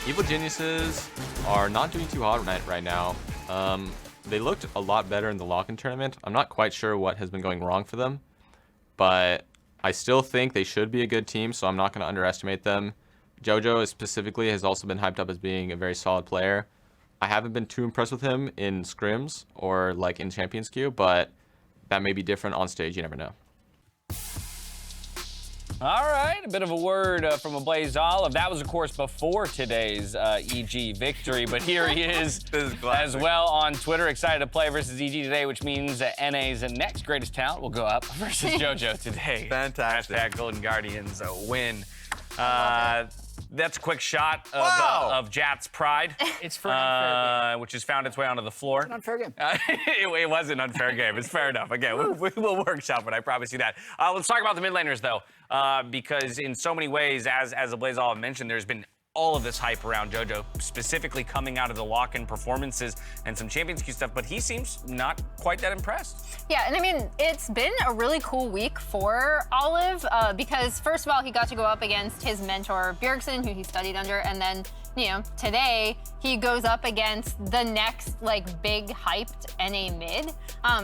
Evil Geniuses are not doing too hot right now. They looked a lot better in the lock-in tournament. I'm not quite sure what has been going wrong for them, but I still think they should be a good team, so I'm not going to underestimate them. Jojo specifically has also been hyped up as being a very solid player. I haven't been too impressed with him in scrims or like in Champions Queue, but that may be different on stage. You never know. All right, a bit of a word from Ablazeolive. That was, of course, before today's EG victory, but here he is as well on Twitter, excited to play versus EG today, which means NA's next greatest talent will go up versus JoJo today. Fantastic. Hashtag Golden Guardians win. That's a quick shot of Jat's pride. It's for an unfair game. Which has found its way onto the floor. It's an unfair game. It was an unfair game. It's fair enough. Again, we'll workshop it. I promise you that. Let's talk about the mid laners, though, because in so many ways, as Ablazeolive mentioned, there's been all of this hype around JoJo, specifically coming out of the lock-in performances and some Champions Queue stuff, but he seems not quite that impressed. Yeah, and I mean, it's been a really cool week for Olive because, first of all, he got to go up against his mentor, Bjergsen, who he studied under, and then, you know, today he goes up against the next, like, big hyped NA mid.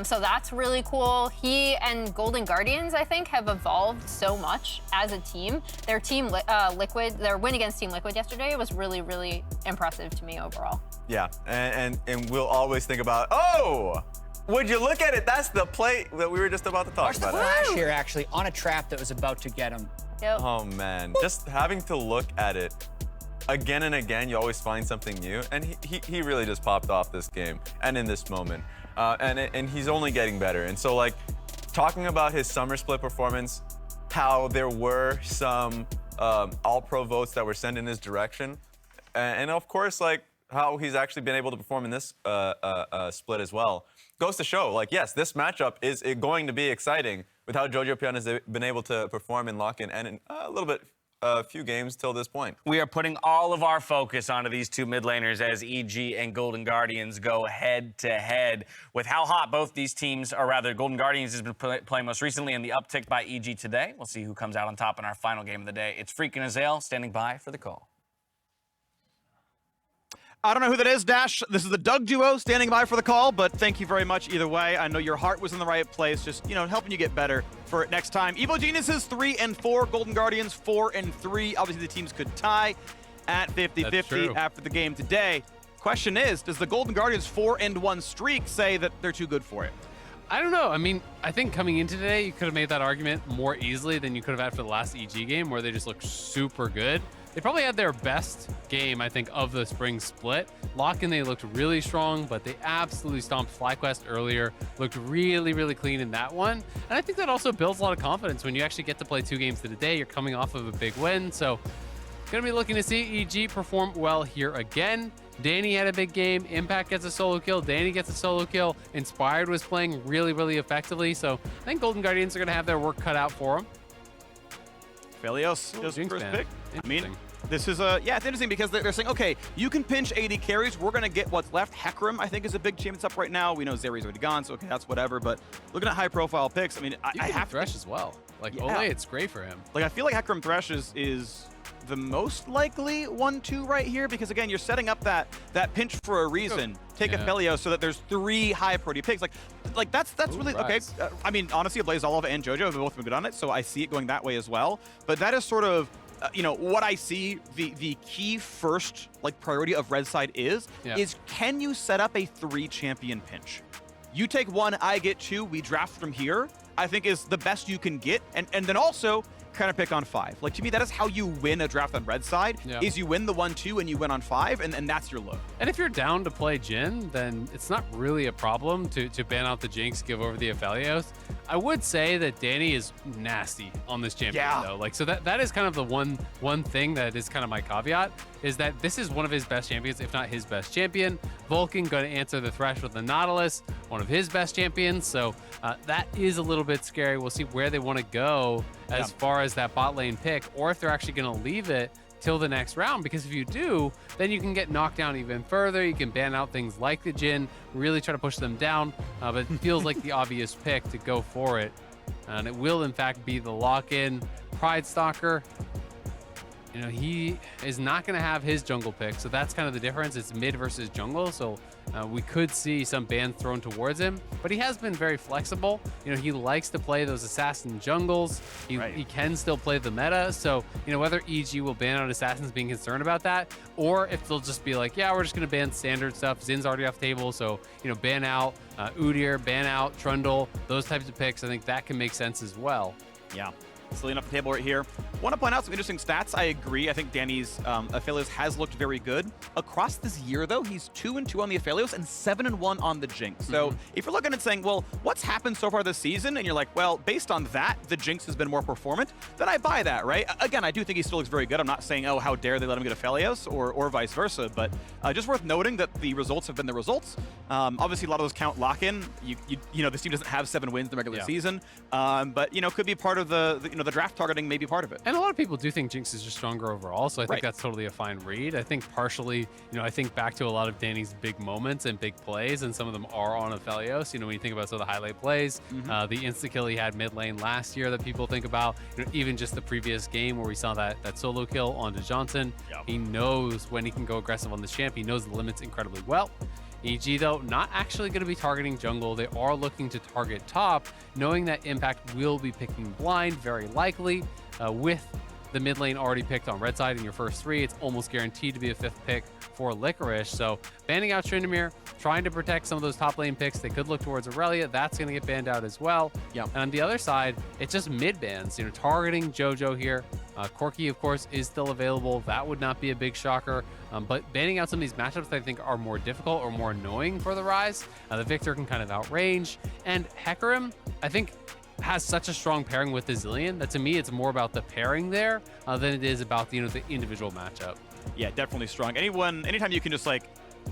So that's really cool. He and Golden Guardians, I think, have evolved so much as a team. Their team, Liquid, their win against Team Liquid yesterday was really, really impressive to me overall. Yeah, and we'll always think about, oh, would you look at it? That's the play that we were just about to talk about. Thresh here, actually, on a trap that was about to get him. Yep. Oh, man. Just having to look at it again and again, you always find something new. And he really just popped off this game and in this moment. And he's only getting better. And so, like, talking about his summer split performance, how there were some all-pro votes that were sent in his direction. And of course, like, how he's actually been able to perform in this split as well. Goes to show, like, yes, this matchup is going to be exciting with how jojopyun has been able to perform in lock-in and in a few games till this point. We are putting all of our focus onto these two mid laners as EG and Golden Guardians go head to head with how hot both these teams, or rather Golden Guardians has been playing most recently and the uptick by EG today. We'll see who comes out on top in our final game of the day. It's Phreak and Azael standing by for the call. I don't know who that is, Dash. This is the Doug duo standing by for the call, but thank you very much either way. I know your heart was in the right place, just, you know, helping you get better for next time. Evil Geniuses 3-4, Golden Guardians 4-3. Obviously, the teams could tie at 50-50 after the game today. Question is, does the Golden Guardians 4-1 streak say that they're too good for it? I don't know. I mean, I think coming into today, you could have made that argument more easily than you could have had for the last EG game, where they just looked super good. They probably had their best game, I think, of the spring split. Lock-in, they looked really strong, but they absolutely stomped FlyQuest earlier. Looked really, really clean in that one. And I think that also builds a lot of confidence when you actually get to play 2 games in a day. You're coming off of a big win. So gonna be looking to see EG perform well here again. Danny had a big game. Impact gets a solo kill. Danny gets a solo kill. Inspired was playing really, really effectively. So I think Golden Guardians are gonna have their work cut out for them. Aphelios is Jinx first fan. pick. I mean, this is yeah, it's interesting because they're saying, okay, you can pinch AD carries. We're going to get what's left. Hecarim, I think, is a big champion that's up right now. We know Zeri's already gone, so okay, that's whatever. But looking at high-profile picks, I mean, I have Thresh as well. Like, yeah. Olleh, it's great for him. Like, I feel like Hecarim Thresh is the most likely 1-2 right here because, again, you're setting up that pinch for a reason. Take Aphelios so that there's 3 high-priority picks. Like that's really Ryze. okay. I mean, honestly, Ablazeolive and JoJo have both been good on it, so I see it going that way as well. But that is sort of you know, what I see the key first like priority of red side is can you set up a 3 champion pinch? You take 1, I get 2, we draft from here, I think is the best you can get. And then also kind of pick on 5. Like, to me, that is how you win a draft on red side, is you win the 1-2 and you win on 5, and that's your look. And if you're down to play Jhin, then it's not really a problem to ban out the Jinx, give over the Aphelios. I would say that Danny is nasty on this champion, though. Like, so that is kind of the one thing that is kind of my caveat, is that this is one of his best champions, if not his best champion. Vulcan going to answer the Thresh with the Nautilus, one of his best champions. So that is a little bit scary. We'll see where they want to go as far as that bot lane pick, or if they're actually going to leave it till the next round, because if you do, then you can get knocked down even further. You can ban out things like the Jhin, really try to push them down, but it feels like the obvious pick to go for it. And it will, in fact, be the lock-in Pridestalker. you know, he is not going to have his jungle pick, so that's kind of the difference. It's mid versus jungle, so we could see some bans thrown towards him, but he has been very flexible. You know, he likes to play those assassin jungles. He can still play the meta, so, you know, whether EG will ban out assassins being concerned about that, or if they'll just be like, yeah, we're just going to ban standard stuff. Zin's already off table, so, you know, ban out Udyr, ban out Trundle, those types of picks. I think that can make sense as well. Yeah. Silly enough the table right here. Want to point out some interesting stats. I agree. I think Danny's Aphelios has looked very good. Across this year, though, he's 2-2 on the Aphelios and 7-1 on the Jinx. So if you're looking at saying, well, what's happened so far this season? And you're like, well, based on that, the Jinx has been more performant, then I buy that, right? Again, I do think he still looks very good. I'm not saying, oh, how dare they let him get Aphelios or vice versa, but just worth noting that the results have been the results. Obviously, a lot of those count lock-in. You know, this team doesn't have 7 wins in the regular season, but, you know, could be part of the draft targeting may be part of it. And a lot of people do think Jinx is just stronger overall, so I think that's totally a fine read. I think partially, you know, I think back to a lot of Danny's big moments and big plays, and some of them are on Aphelios. You know, when you think about some of the highlight plays, the insta-kill he had mid lane last year that people think about, you know, even just the previous game where we saw that solo kill onto Johnson. He knows when he can go aggressive on this champ. He knows the limits incredibly well. EG, though, not actually going to be targeting jungle. They are looking to target top, knowing that Impact will be picking blind, very likely, with the mid lane already picked on red side in your first 3. It's almost guaranteed to be a 5th pick for Licorice. So banning out Tryndamere, trying to protect some of those top lane picks. They could look towards Aurelia. That's going to get banned out as well. And on the other side, it's just mid bans, you know, targeting JoJo here. Corki, of course, is still available. That would not be a big shocker. But banning out some of these matchups that I think are more difficult or more annoying for the Ryze. The Victor can kind of outrange. And Hecarim, I think, has such a strong pairing with the Zillion that to me it's more about the pairing there than it is about the, you know, the individual matchup. Yeah, definitely strong. Anytime you can just like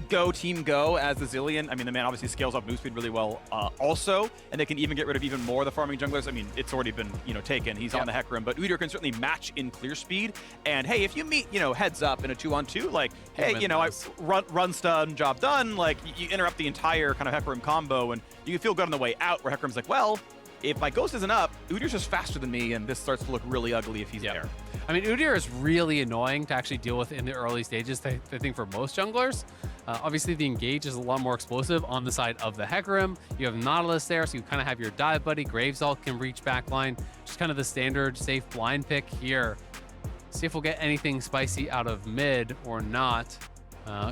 go team go as the Zillion. I mean, the man obviously scales up move speed really well also, and they can even get rid of even more of the farming junglers. I mean, it's already been, you know, taken. He's on the Hecarim, but Udyr can certainly match in clear speed. And hey, if you meet, you know, heads up in a 2-on-2, like, hey, you know, I run stun, job done. Like, you interrupt the entire kind of Hecarim combo, and you feel good on the way out, where Hecarim's like, well, if my ghost isn't up, Udyr's just faster than me, and this starts to look really ugly if he's there. I mean, Udyr is really annoying to actually deal with in the early stages, I think, for most junglers. Obviously, the engage is a lot more explosive on the side of the Hecarim. You have Nautilus there, so you kind of have your dive buddy. Gravesalk can reach backline. Just kind of the standard safe blind pick here. See if we'll get anything spicy out of mid or not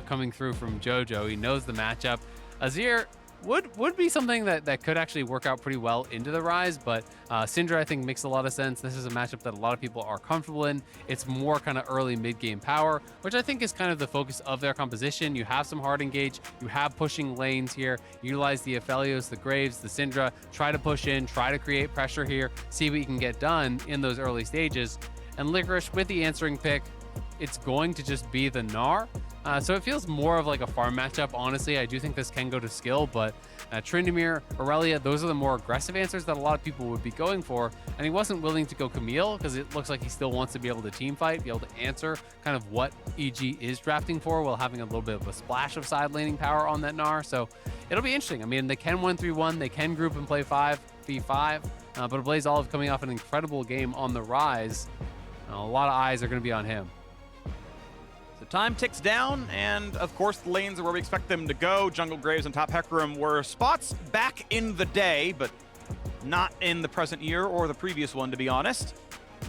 coming through from JoJo. He knows the matchup. Azir would be something that could actually work out pretty well into the Ryze, but Syndra, I think, makes a lot of sense. This is a matchup that a lot of people are comfortable in. It's more kind of early mid-game power, which I think is kind of the focus of their composition. You have some hard engage, you have pushing lanes here, utilize the Aphelios, the Graves, the Syndra, try to push in, try to create pressure here, see what you can get done in those early stages. And Licorice with the answering pick, it's going to just be the Gnar. So it feels more of like a farm matchup, honestly. I do think this can go to skill, but Tryndamere, Aurelia, those are the more aggressive answers that a lot of people would be going for. And he wasn't willing to go Camille because it looks like he still wants to be able to team fight, be able to answer kind of what EG is drafting for while having a little bit of a splash of side laning power on that Gnar. So it'll be interesting. I mean, they can 1-3-1, they can group and play 5v5, but Ablazeolive coming off an incredible game on the Ryze. A lot of eyes are going to be on him. So time ticks down, and of course the lanes are where we expect them to go. Jungle Graves and top Hecarim were spots back in the day, but not in the present year or the previous one, to be honest.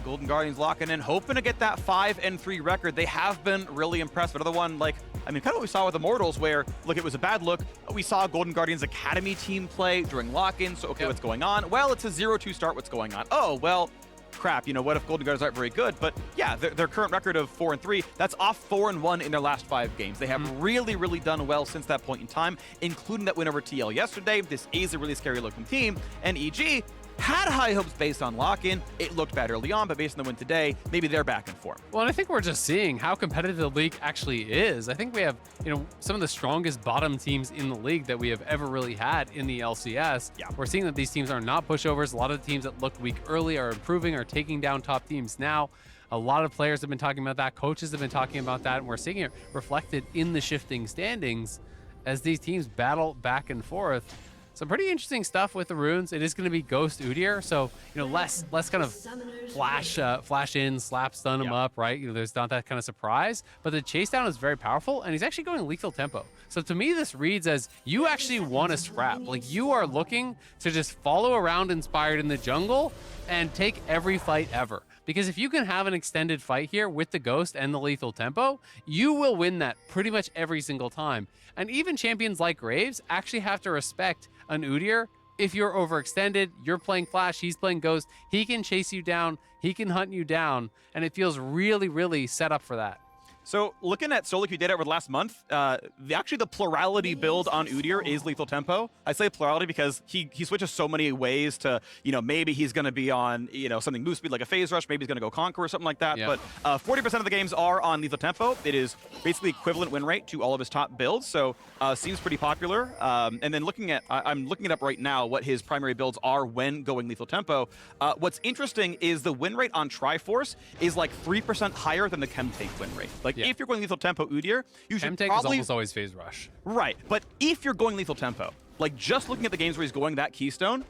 Golden Guardians locking in, hoping to get that 5-3 record. They have been really impressed. Another one, like, I mean, kind of what we saw with Immortals, where, look, it was a bad look. We saw Golden Guardians Academy team play during lock-in, so okay, what's going on? Well, it's a 0-2 start, what's going on? Oh, well, crap, you know, what if Golden Guardians aren't very good? But yeah, their current record of 4-3, that's off 4-1 in their last 5 games. They have really, really done well since that point in time, including that win over TL yesterday. This is a really scary looking team, and EG had high hopes based on lock-in. It looked bad early on, but based on the win today, maybe they're back in form. Well, and I think we're just seeing how competitive the league actually is. I think we have, you know, some of the strongest bottom teams in the league that we have ever really had in the LCS. We're seeing that these teams are not pushovers. A lot of the teams that looked weak early are improving, are taking down top teams now. A lot of players have been talking about that. Coaches have been talking about that, and we're seeing it reflected in the shifting standings as these teams battle back and forth. Some pretty interesting stuff with the runes. It is going to be Ghost Udyr, so less kind of flash in, slap stun him up, right? There's not that kind of surprise, but the chase down is very powerful, and he's actually going lethal tempo. So to me, this reads as you actually want to scrap. Like, you are looking to just follow around Inspired in the jungle and take every fight ever. Because if you can have an extended fight here with the Ghost and the lethal tempo, you will win that pretty much every single time. And even champions like Graves actually have to respect an Udyr. If you're overextended, you're playing Flash, he's playing Ghost, he can chase you down, he can hunt you down, and it feels really, really set up for that. So looking at Solik, who did it over the last month, actually the plurality build on Udyr is lethal tempo. I say plurality because he switches so many ways to, maybe he's going to be on, something move speed like a phase rush, maybe he's going to go conquer or something like that. Yeah. But 40% of the games are on lethal tempo. It is basically equivalent win rate to all of his top builds, so seems pretty popular. And then I'm looking it up right now what his primary builds are when going lethal tempo. What's interesting is the win rate on Triforce is like 3% higher than the Chem Tank win rate. Like, if you're going lethal tempo Udyr, you should Chem-Tank probably... is almost always phase rush. Right, but if you're going lethal tempo, like just looking at the games where he's going that keystone,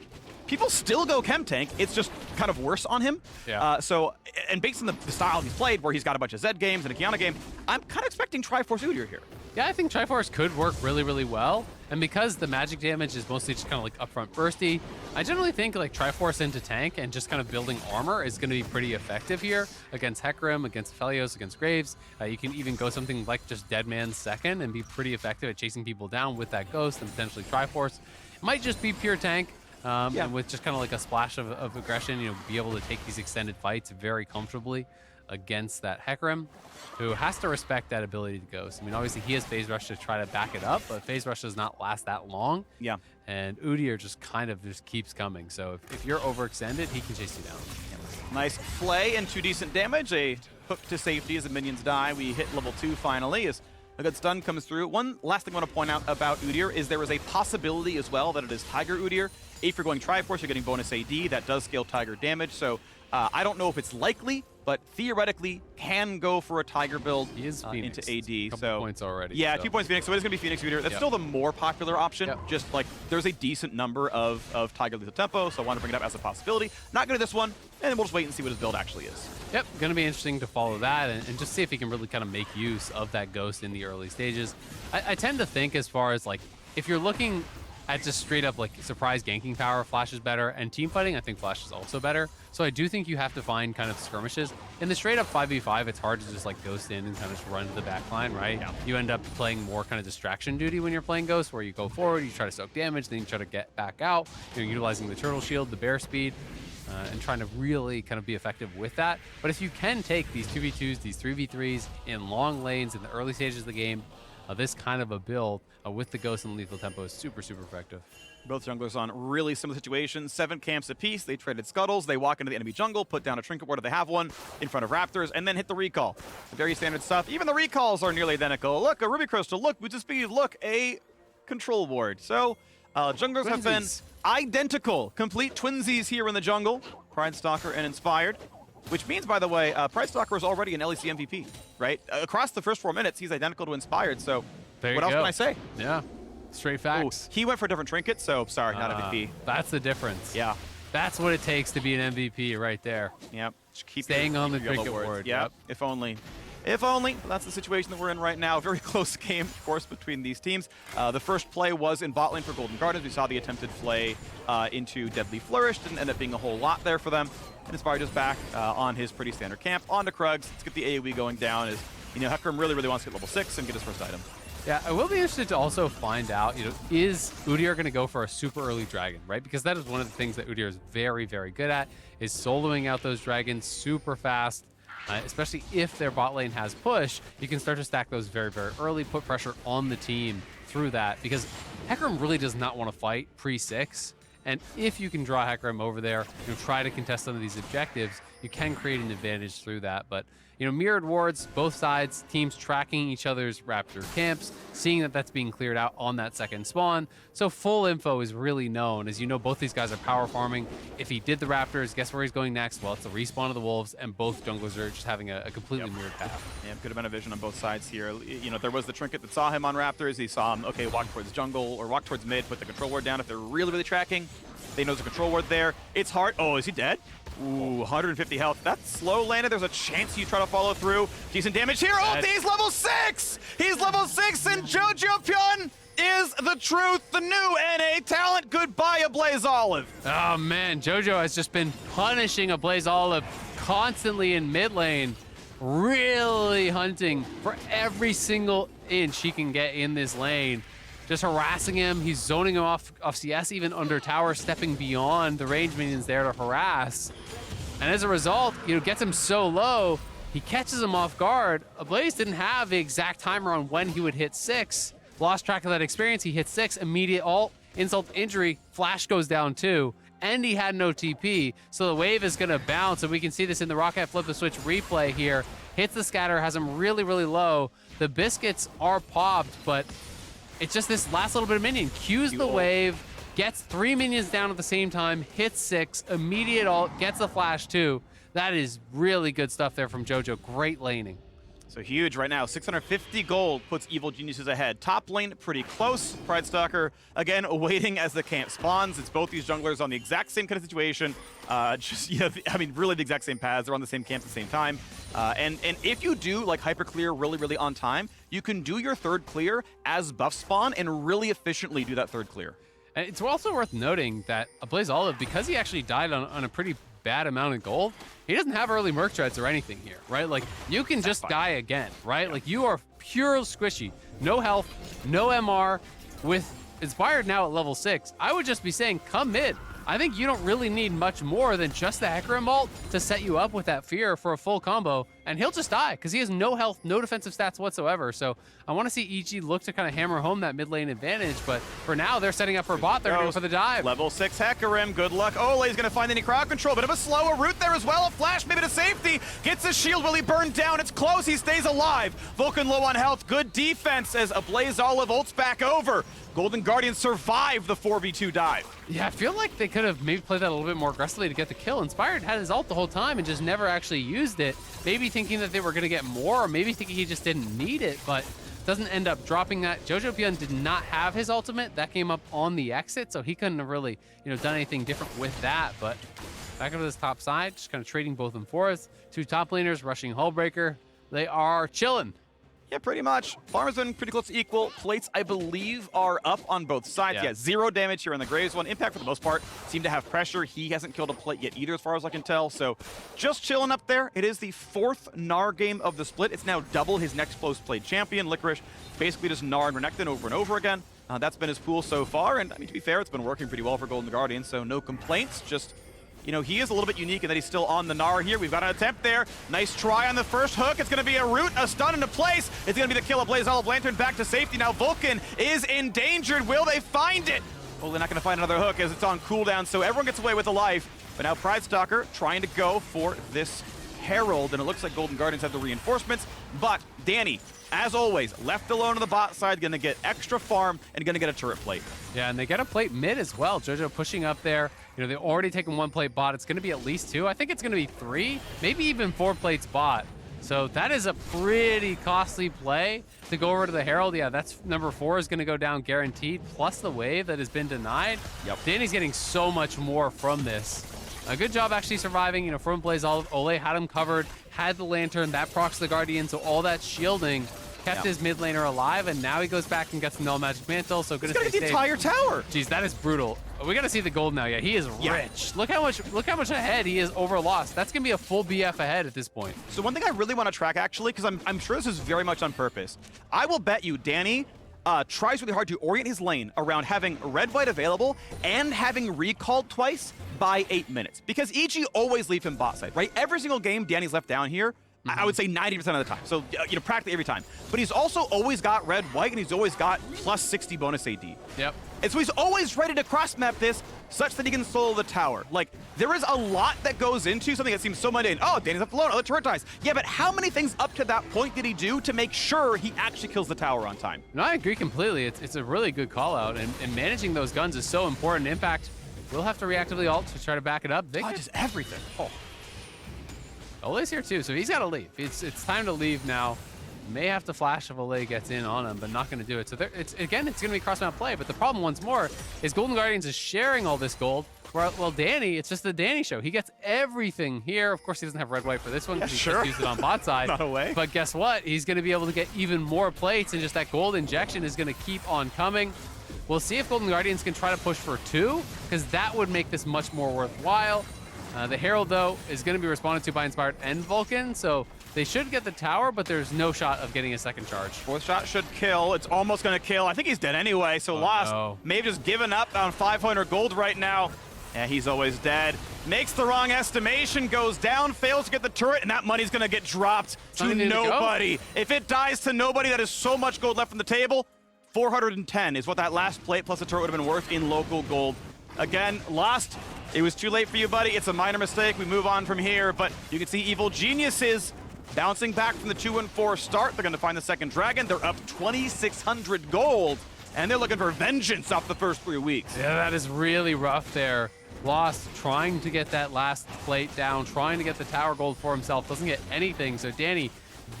people still go Chem Tank. It's just kind of worse on him. Yeah. And based on the style he's played, where he's got a bunch of Zed games and a Kiana game, I'm kind of expecting Triforce Udyr here. Yeah, I think Triforce could work really, really well. And because the magic damage is mostly just kind of like upfront bursty, I generally think like Triforce into tank and just kind of building armor is going to be pretty effective here against Hecarim, against Aphelios, against Graves. You can even go something like just Dead Man's second and be pretty effective at chasing people down with that Ghost and potentially Triforce. It might just be pure tank. And with just kind of like a splash of aggression, be able to take these extended fights very comfortably against that Hecarim, who has to respect that ability to Ghost. I mean, obviously he has phase rush to try to back it up, but phase rush does not last that long. Yeah. And Udyr just kind of keeps coming. So if you're overextended, he can chase you down. Nice play and 2 decent damage. A hook to safety as the minions die. We hit level 2 finally as a good stun comes through. One last thing I want to point out about Udyr is there is a possibility as well that it is Tiger Udyr. If you're going Triforce, you're getting bonus AD. That does scale Tiger damage. So I don't know if it's likely, but theoretically can go for a Tiger build He is Phoenix. into AD. Couple points already. Yeah, so. 2 points Phoenix. So it is going to be Phoenix Udyr. That's still the more popular option. Just like there's a decent number of Tiger lethal tempo, so I want to bring it up as a possibility. Not going to this one, and we'll just wait and see what his build actually is. Yep, going to be interesting to follow that and just see if he can really kind of make use of that Ghost in the early stages. I tend to think as far as like, if you're looking at just straight up like surprise ganking power, Flash is better, and team fighting, I think Flash is also better. So I do think you have to find kind of skirmishes. In the straight up 5v5, it's hard to just like Ghost in and kind of just run to the back line, right? Yeah. You end up playing more kind of distraction duty when you're playing Ghost, where you go forward, you try to soak damage, then you try to get back out, you're utilizing the turtle shield, the bear speed, and trying to really kind of be effective with that. But if you can take these 2v2s, these 3v3s in long lanes in the early stages of the game, this kind of a build with the Ghost and lethal tempo is super, super effective. Both junglers on really similar situations. 7 camps apiece. They traded scuttles. They walk into the enemy jungle, put down a trinket ward if they have one in front of raptors, and then hit the recall. Very standard stuff. Even the recalls are nearly identical. Look, a ruby crystal. Look, boots of speed. Look, a control ward. So junglers have been identical. Complete twinsies here in the jungle. Pridestalker and Inspired. Which means, by the way, Pridestalker is already an LEC MVP, right? Across the first 4 minutes, he's identical to Inspired, so what else can I say? Yeah, straight facts. Ooh, he went for a different trinket, so sorry, not MVP. That's the difference. Yeah. That's what it takes to be an MVP right there. Yep. Just keep staying on the trinket board. ward. Yep. If only. If only. That's the situation that we're in right now. Very close game, of course, between these teams. The first play was in bot lane for Golden Gardens. We saw the attempted play into Deadly Flourish. Didn't end up being a whole lot there for them. And Inspired is back on his pretty standard camp. On to Krugs. Let's get the AoE going down as, Hecarim really, really wants to get level 6 and get his first item. Yeah, I will be interested to also find out, is Udyr going to go for a super early dragon, right? Because that is one of the things that Udyr is very, very good at, is soloing out those dragons super fast. Especially if their bot lane has push, you can start to stack those very, very early, put pressure on the team through that, because Hecarim really does not want to fight pre-6. And if you can draw Hecarim over there, try to contest some of these objectives, you can create an advantage through that. But, you know, mirrored wards, both sides, teams tracking each other's Raptor camps, seeing that that's being cleared out on that second spawn. So full info is really known. As you know, both these guys are power farming. If he did the Raptors, guess where he's going next? Well, it's the respawn of the Wolves, and both junglers are just having a completely mirrored path. Yeah, good amount of vision on both sides here. You know, there was the trinket that saw him on Raptors. He saw him, okay, walk towards jungle or walk towards mid, put the control ward down. If they're really, really tracking, they know there's a control ward there. It's hard. Oh, is he dead? Ooh, 150 health. That's slow landed. There's a chance you try to follow through. Decent damage here. Oh, he's level 6! He's level 6, and jojopyun is the truth, the new NA talent. Goodbye, Ablazeolive. Oh man, Jojo has just been punishing Ablazeolive constantly in mid lane, really hunting for every single inch he can get in this lane. Just harassing him. He's zoning him off CS, even under tower, stepping beyond the range minions there to harass. And as a result, you know, gets him so low, he catches him off guard. Ablaze didn't have the exact timer on when he would hit 6. Lost track of that experience. He hit 6, immediate ult, insult to injury, flash goes down too, and he had no TP. So the wave is gonna bounce, and we can see this in the Rocket Flip the Switch replay here. Hits the scatter, has him really, really low. The biscuits are popped, but it's just this last little bit of minion. Cues the wave, gets 3 minions down at the same time, hits 6, immediate ult, gets the flash too. That is really good stuff there from Jojo. Great laning. So huge right now. 650 gold puts Evil Geniuses ahead. Top lane pretty close. Pridestalker again waiting as the camp spawns. It's both these junglers on the exact same kind of situation. Just, you know, I mean, really the exact same paths. They're on the same camp at the same time. And if you do like hyper clear really on time, you can do your third clear as buff spawn and really efficiently do that third clear. And it's also worth noting that Ablazeolive, because he actually died on a pretty bad amount of gold, he doesn't have early merc treads or anything here, right? Like, you can just die again, right? Like, you are pure squishy. No health, no MR. With Inspired now at level 6, I would just be saying, come mid. I think you don't really need much more than just the Hecarim ult to set you up with that fear for a full combo, and he'll just die because he has no health, no defensive stats whatsoever. So I want to see EG look to kind of hammer home that mid lane advantage, but for now they're setting up for bot. They're going for the dive. Level 6 Hecarim, good luck. Olleh is going to find any crowd control. Bit of a slower route there as well. A flash maybe to safety. Gets his shield. Will he burn down? It's close. He stays alive. Vulcan low on health. Good defense as Ablazeolive ults back over. Golden Guardian survived the 4v2 dive. Yeah, I feel like they could have maybe played that a little bit more aggressively to get the kill. Inspired had his ult the whole time and just never actually used it. Maybe thinking that they were going to get more, or maybe thinking he just didn't need it, but doesn't end up dropping that. jojopyun did not have his ultimate. That came up on the exit, so he couldn't have really, you know, done anything different with that. But back over this top side, just kind of trading both and forth. Two top laners rushing Hullbreaker. They are chilling. Yeah, pretty much. Farmers been pretty close to equal. Plates, I believe, are up on both sides. Yeah, 0 damage here on the Graves one. Impact, for the most part, seem to have pressure. He hasn't killed a plate yet either, as far as I can tell. So just chilling up there. It is the 4th Gnar game of the split. It's now double his next close played champion. Licorice basically just Gnar and Renekton over and over again. That's been his pool so far. And I mean, to be fair, it's been working pretty well for Golden Guardian, so no complaints. Just, you know, he is a little bit unique in that he's still on the Gnar here. We've got an attempt there. Nice try on the first hook. It's going to be a root, a stun into place. It's going to be the kill of Ablazeolive. Lantern back to safety. Now Vulcan is endangered. Will they find it? Well, they're not going to find another hook as it's on cooldown, so everyone gets away with a life. But now Pridestalker trying to go for this Herald, and it looks like Golden Guardians have the reinforcements. But Danny, as always, left alone on the bot side, going to get extra farm and going to get a turret plate. Yeah, and they get a plate mid as well. Jojo pushing up there. You know, they've already taken 1 plate bot. It's going to be at least 2. I think it's going to be 3, maybe even 4 plates bot. So that is a pretty costly play to go over to the Herald. Yeah, that's number 4 is going to go down guaranteed, plus the wave that has been denied. Yep. Danny's getting so much more from this. A good job actually surviving, you know, from Ablazeolive. Olleh had him covered, had the Lantern, that procs the Guardian, so all that shielding kept his mid laner alive, and now he goes back and gets the Null Magic Mantle, so good to stay the entire tower. Jeez, that is brutal. We gotta see the gold now. Yeah, he is rich. Look how much ahead he is over Lost. That's gonna be a full BF ahead at this point. So one thing I really want to track, actually, because I'm sure this is very much on purpose. I will bet you Danny tries really hard to orient his lane around having red white available and having recalled twice by 8 minutes, because EG always leave him bot side, right? Every single game Danny's left down here, I would say 90% of the time. So, you know, practically every time. But he's also always got red, white, and he's always got plus 60 bonus AD. Yep. And so he's always ready to cross-map this such that he can solo the tower. Like, there is a lot that goes into something that seems so mundane. Oh, Danny's left alone. Oh, the turret dies. Yeah, but how many things up to that point did he do to make sure he actually kills the tower on time? No, I agree completely. It's a really good call out, and managing those guns is so important. Impact will have to reactively ult to try to back it up. Dodges everything. Oh. Olleh's here too, so he's got to leave. It's time to leave now. May have to flash if Olleh gets in on him, but not going to do it. So it's going to be cross-map play, but the problem once more is Golden Guardians is sharing all this gold. Well, Danny, it's just the Danny show. He gets everything here. Of course, he doesn't have red-white for this one because he just used it on bot side. Not away. But guess what? He's going to be able to get even more plates, and just that gold injection is going to keep on coming. We'll see if Golden Guardians can try to push for 2, because that would make this much more worthwhile. The Herald, though, is going to be responded to by Inspired and Vulcan, so they should get the tower, but there's no shot of getting a second charge. Fourth shot should kill. It's almost going to kill. I think he's dead anyway, so Lost no. may have just given up on 500 gold right now. Yeah, he's always dead. Makes the wrong estimation, goes down, fails to get the turret, and that money's going to get dropped to nobody. If it dies to nobody, that is so much gold left on the table. 410 is what that last plate plus the turret would have been worth in local gold. Again, Lost. It was too late for you, buddy. It's a minor mistake. We move on from here, but you can see Evil Geniuses bouncing back from the 2-4 start. They're going to find the second dragon. They're up 2,600 gold, and they're looking for vengeance off the first 3 weeks. Yeah, that is really rough there. Lost trying to get that last plate down, trying to get the tower gold for himself. Doesn't get anything, so Danny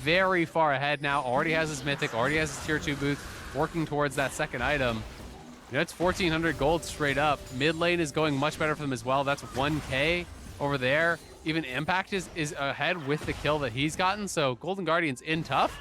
very far ahead now. Already has his mythic, already has his tier 2 boots, working towards that second item. You know, it's 1,400 gold straight up. Mid lane is going much better for them as well. That's 1K over there. Even Impact is ahead with the kill that he's gotten. So Golden Guardians in tough.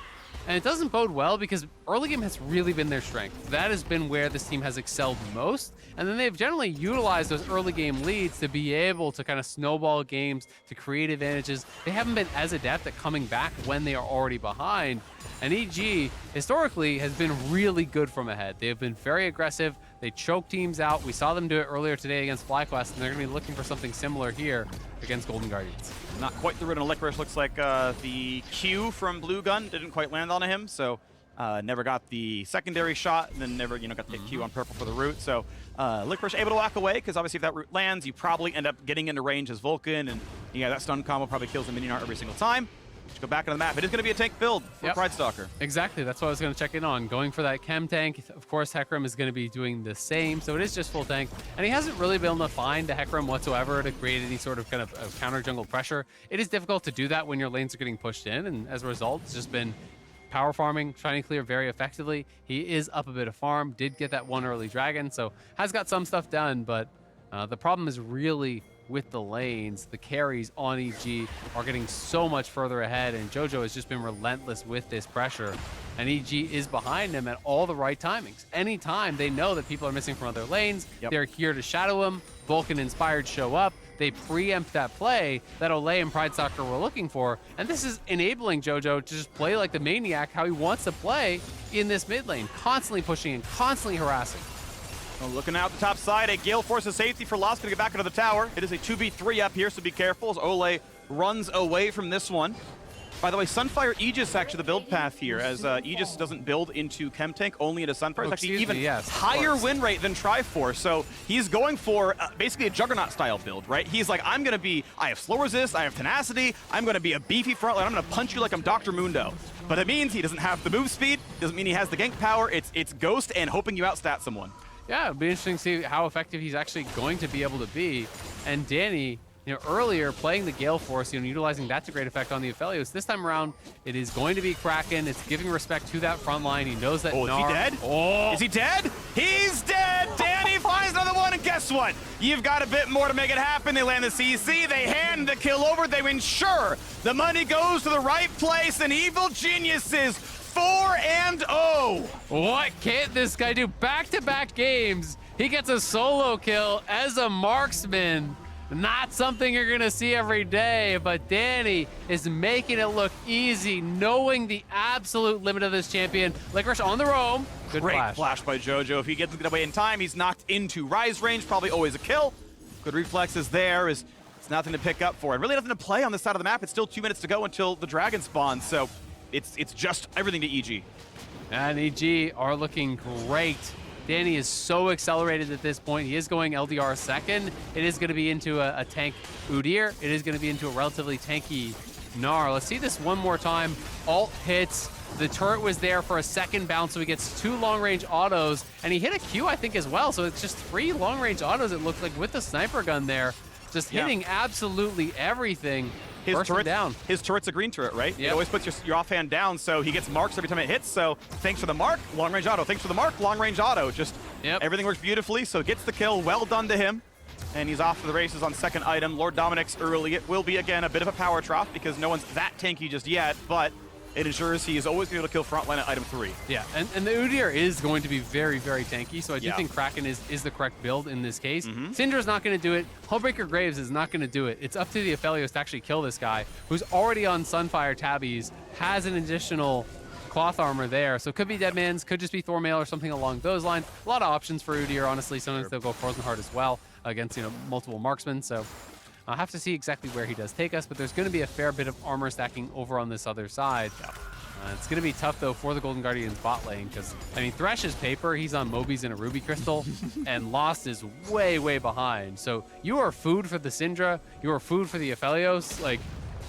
And it doesn't bode well because early game has really been their strength. That has been where this team has excelled most. And then they've generally utilized those early game leads to be able to kind of snowball games, to create advantages. They haven't been as adept at coming back when they are already behind. And EG, historically, has been really good from ahead. They have been very aggressive. They choke teams out. We saw them do it earlier today against FlyQuest, and they're going to be looking for something similar here against Golden Guardians. Not quite the root on Licorice. Looks like the Q from Blue Gun didn't quite land on him, so never got the secondary shot, and then never got the Q on purple for the root. So Licorice able to walk away, because obviously if that root lands, you probably end up getting into range as Vulcan, and that stun combo probably kills the minion art every single time. Just go back on the map. It is going to be a tank build for Pridestalker. Exactly. That's what I was going to check in on. Going for that chem tank. Of course, Hecarim is going to be doing the same. So it is just full tank. And he hasn't really been able to find a Hecarim whatsoever to create any sort of kind of counter jungle pressure. It is difficult to do that when your lanes are getting pushed in. And as a result, it's just been power farming, trying to clear very effectively. He is up a bit of farm. Did get that one early dragon. So has got some stuff done. But the problem is really with the lanes. The carries on EG are getting so much further ahead, and Jojo has just been relentless with this pressure, and EG is behind him at all the right timings. Anytime they know that people are missing from other lanes, they're here to shadow him. Vulcan Inspired show up. They preempt that play that Olleh and Pridestalker were looking for, and this is enabling Jojo to just play like the maniac how he wants to play in this mid lane, constantly pushing and constantly harassing. Well, looking out the top side, a Gale forces safety for Lost, gonna get back into the tower. It is a 2v3 up here, so be careful as Olleh runs away from this one. By the way, Sunfire Aegis actually the build path here, as Aegis doesn't build into Chem Tank, only into Sunfire. It's actually even higher win rate than Triforce, so he's going for basically a Juggernaut style build, right? He's like, I have slow resist, I have tenacity, I'm gonna be a beefy frontline, I'm gonna punch you like I'm Dr. Mundo. But it means he doesn't have the move speed, doesn't mean he has the gank power, it's Ghost and hoping you outstat someone. Yeah, it'll be interesting to see how effective he's actually going to be able to be. And Danny, earlier playing the Gale Force, utilizing that to great effect on the Aphelios. This time around, it is going to be Kraken. It's giving respect to that front line. He knows that Gnar... Is he dead? Oh! Is he dead? He's dead! Danny finds another one, and guess what? You've got a bit more to make it happen. They land the CC, they hand the kill over, they ensure the money goes to the right place, and Evil Geniuses 4-0. What can't this guy do? Back-to-back games, he gets a solo kill as a marksman. Not something you're gonna see every day, but Danny is making it look easy, knowing the absolute limit of this champion. Licorice on the roam. Good Great flash by Jojo. If he gets away in time, he's knocked into Ryze range, probably always a kill. Good reflexes there. It's nothing to pick up for, and really nothing to play on this side of the map. It's still 2 minutes to go until the dragon spawns, so it's just everything to EG. And EG are looking great. Danny is so accelerated at this point. He is going LDR second. It is going to be into a tank Udyr. It is going to be into a relatively tanky Gnar. Let's see this one more time. Ult hits. The turret was there for a second bounce, so he gets 2 long-range autos, and he hit a Q, I think, as well. So it's just 3 long-range autos, it looked like, with the sniper gun there. Just hitting absolutely everything. His turret's a green turret, right? Yep. It always puts your offhand down, so he gets marks every time it hits. So thanks for the mark, long-range auto. Thanks for the mark, long-range auto. Just everything works beautifully, so gets the kill. Well done to him. And he's off to the races on second item. Lord Dominic's early. It will be, again, a bit of a power trough because no one's that tanky just yet, but it ensures he is always going to be able to kill frontline at item 3. Yeah, and the Udyr is going to be very, very tanky, so I do think Kraken is the correct build in this case. Syndra's not going to do it. Hullbreaker Graves is not going to do it. It's up to the Aphelios to actually kill this guy, who's already on Sunfire Tabbies, has an additional cloth armor there, so could be Deadman's, could just be Thormail or something along those lines. A lot of options for Udyr, honestly. Sometimes they'll go Frozen Heart as well against, multiple marksmen, so I'll have to see exactly where he does take us, but there's going to be a fair bit of armor stacking over on this other side. It's going to be tough, though, for the Golden Guardians bot lane, because, Thresh is paper. He's on Mobies and a Ruby Crystal, and Lost is way, way behind. So you are food for the Syndra. You are food for the Aphelios. Like,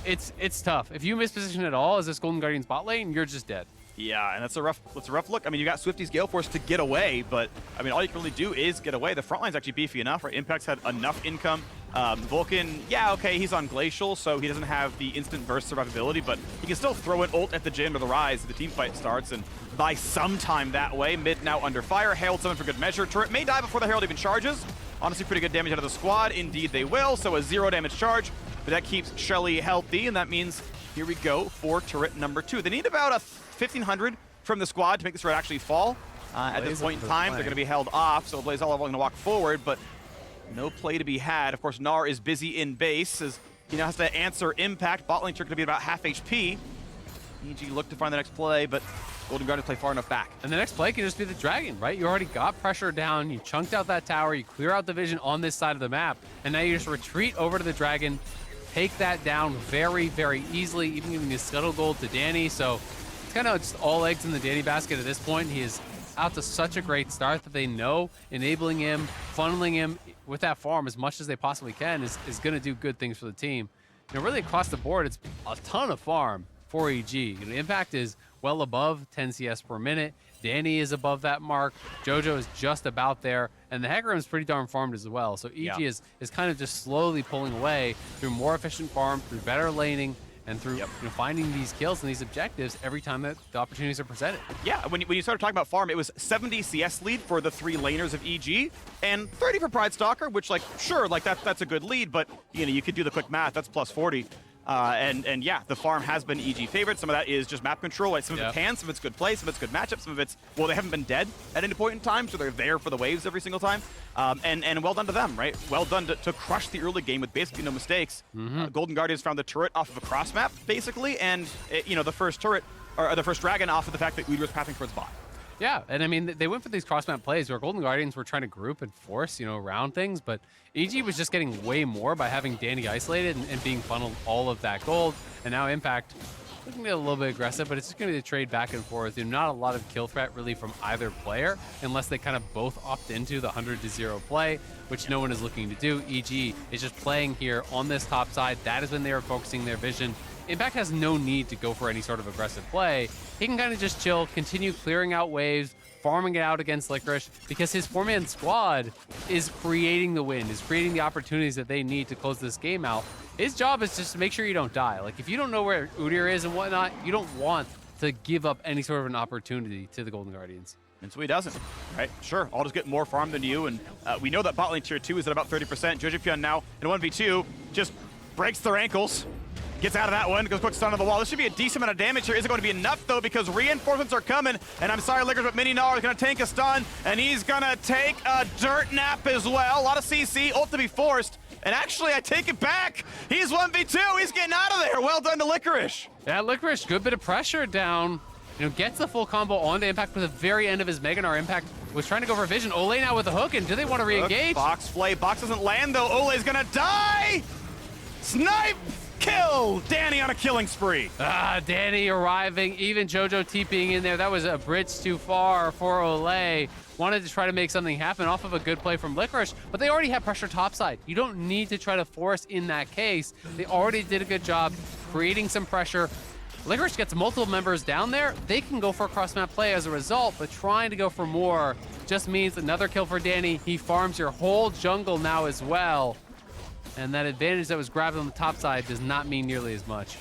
it's tough. If you misposition at all as this Golden Guardians bot lane, you're just dead. Yeah, and that's a rough look. You got Swifty's Gale Force to get away, but, all you can really do is get away. The front line's actually beefy enough, right? Impact's had enough income. Vulcan, okay, he's on Glacial, so he doesn't have the instant burst survivability, but he can still throw an ult at the Jhin or the Ryze if the team fight starts and buy some time that way. Mid now under fire. Herald summoned for good measure. Turret may die before the Herald even charges. Honestly, pretty good damage out of the squad. Indeed, they will, so a 0 damage charge, but that keeps Shelly healthy, and that means here we go for turret number 2. They need about a 1,500 from the squad to make this turret actually fall. At this point in time, they're going to be held off, so Ablazeolive going to walk forward, but no play to be had. Of course, Gnar is busy in base as he now has to answer impact. Bot lane turret going to be about half HP. EG look to find the next play, but Golden Guardians play far enough back. And the next play can just be the Dragon, right? You already got pressure down, you chunked out that tower, you clear out the vision on this side of the map, and now you just retreat over to the Dragon, take that down very, very easily, even giving the Scuttle Gold to Danny. So it's kind of just all eggs in the Danny basket at this point. He is out to such a great start that they know enabling him, funneling him with that farm as much as they possibly can is going to do good things for the team. Really across the board, it's a ton of farm for EG. Impact is well above 10 CS per minute. Danny is above that mark. Jojo is just about there. And the Hecarim is pretty darn farmed as well. So EG is kind of just slowly pulling away through more efficient farm, through better laning, and through finding these kills and these objectives every time that the opportunities are presented. Yeah, when you started talking about farm, it was 70 CS lead for the 3 laners of EG, and 30 for Pridestalker, which, sure, that's a good lead, but, you could do the quick math, that's plus 40. And yeah, the farm has been EG favorite. Some of that is just map control. Some of it's pan, some of it's good play, some of it's good matchup, some of it's, well, they haven't been dead at any point in time, so they're there for the waves every single time. And well done to them, right? Well done to crush the early game with basically no mistakes. Golden Guardians found the turret off of a cross map, basically, and the first turret, or the first dragon off of the fact that Udyr was pathing towards bot. Yeah, and they went for these cross-map plays where Golden Guardians were trying to group and force, around things, but EG was just getting way more by having Danny isolated and being funneled all of that gold. And now Impact looking to get a little bit aggressive, but it's just going to be a trade back and forth. Not a lot of kill threat really from either player, unless they kind of both opt into the 100-0 play, which no one is looking to do. EG is just playing here on this top side. That is when they are focusing their vision. Impact has no need to go for any sort of aggressive play. He can kind of just chill, continue clearing out waves, farming it out against Licorice, because his 4-man squad is creating the win, is creating the opportunities that they need to close this game out. His job is just to make sure you don't die. If you don't know where Udyr is and whatnot, you don't want to give up any sort of an opportunity to the Golden Guardians. And so he doesn't, right? Sure, I'll just get more farm than you, and we know that bot lane tier 2 is at about 30%. jojopyun now in 1v2 just breaks their ankles. Gets out of that one, goes quick stun on the wall. This should be a decent amount of damage here. Is it going to be enough, though, because reinforcements are coming, and I'm sorry, Licorice, but Mini Gnar is going to tank a stun, and he's going to take a dirt nap as well. A lot of CC, ult to be forced, and actually, I take it back. He's 1v2. He's getting out of there. Well done to Licorice. Yeah, Licorice, good bit of pressure down. Gets the full combo onto Impact with the very end of his Mega Gnar. Impact was trying to go for Vision. Olleh now with the hook, and do they want to re-engage? Box flay. Box doesn't land, though. Olleh's going to die. Snipe! Kill! Danny on a killing spree. Danny arriving, even Jojo TPing in there. That was a bridge too far for Olleh. Wanted to try to make something happen off of a good play from Licorice, but they already have pressure topside. You don't need to try to force in that case. They already did a good job creating some pressure. Licorice gets multiple members down there. They can go for a cross-map play as a result, but trying to go for more just means another kill for Danny. He farms your whole jungle now as well. And that advantage that was grabbed on the top side does not mean nearly as much.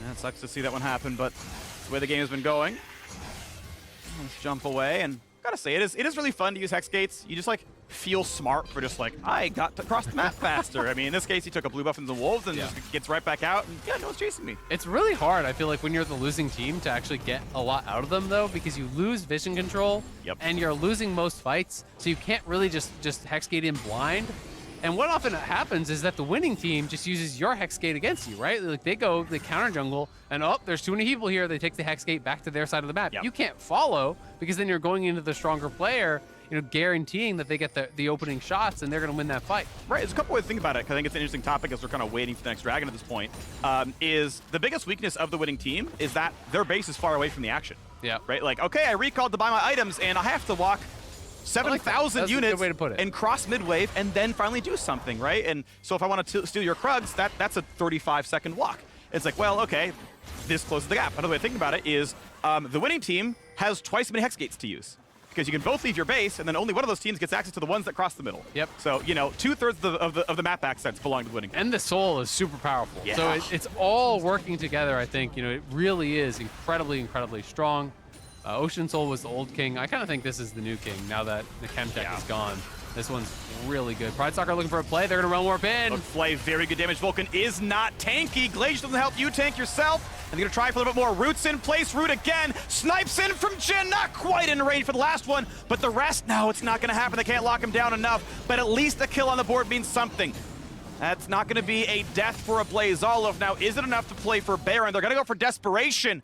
Yeah, it sucks to see that one happen, but the way the game has been going. Let's jump away, and gotta say, it is really fun to use Hex Gates. You just like feel smart for just like, I got to cross the map faster. I mean, in this case, he took a blue buff into the wolves and just gets right back out, and yeah, no one's chasing me. It's really hard, I feel like, when you're the losing team to actually get a lot out of them, though, because you lose vision control, and you're losing most fights, so you can't really just Hex Gate in blind. And what often happens is that the winning team just uses your Hex Gate against you, right? Like they counter jungle, and oh, there's too many people here. They take the Hex Gate back to their side of the map. You can't follow because then you're going into the stronger player, you know, guaranteeing that they get the opening shots and they're going to win that fight. Right. There's a couple ways to think about it. 'Cause I think it's an interesting topic as we're kind of waiting for the next dragon at this point. Is the biggest weakness of the winning team is that their base is far away from the action. Yeah. Right. Like, okay, I recalled to buy my items, and I have to walk 7,000 units and cross mid-wave and then finally do something, right? And so if I want to steal your Krugs, that's a 35-second walk. It's like, well, okay, this closes the gap. Another way of thinking about it is the winning team has twice as many Hex Gates to use, because you can both leave your base, and then only one of those teams gets access to the ones that cross the middle. Yep. So, you know, 2/3 of the map access belong to the winning team. And the soul is super powerful. Yeah. So it's all working together, I think. You know, it really is incredibly, incredibly strong. Ocean Soul was the old king. I kind of think this is the new king now that the chem tech is gone. This one's really good. Pridestalker looking for a play. They're going to run warp in. Play, very good damage. Vulcan is not tanky. Glacier doesn't help you tank yourself. And they're going to try for a little bit more. Roots in place. Root again. Snipes in from Jhin. Not quite in range for the last one. But the rest, no, it's not going to happen. They can't lock him down enough. But at least a kill on the board means something. That's not going to be a death for Ablazeolive. Now, is it enough to play for Baron? They're going to go for Desperation.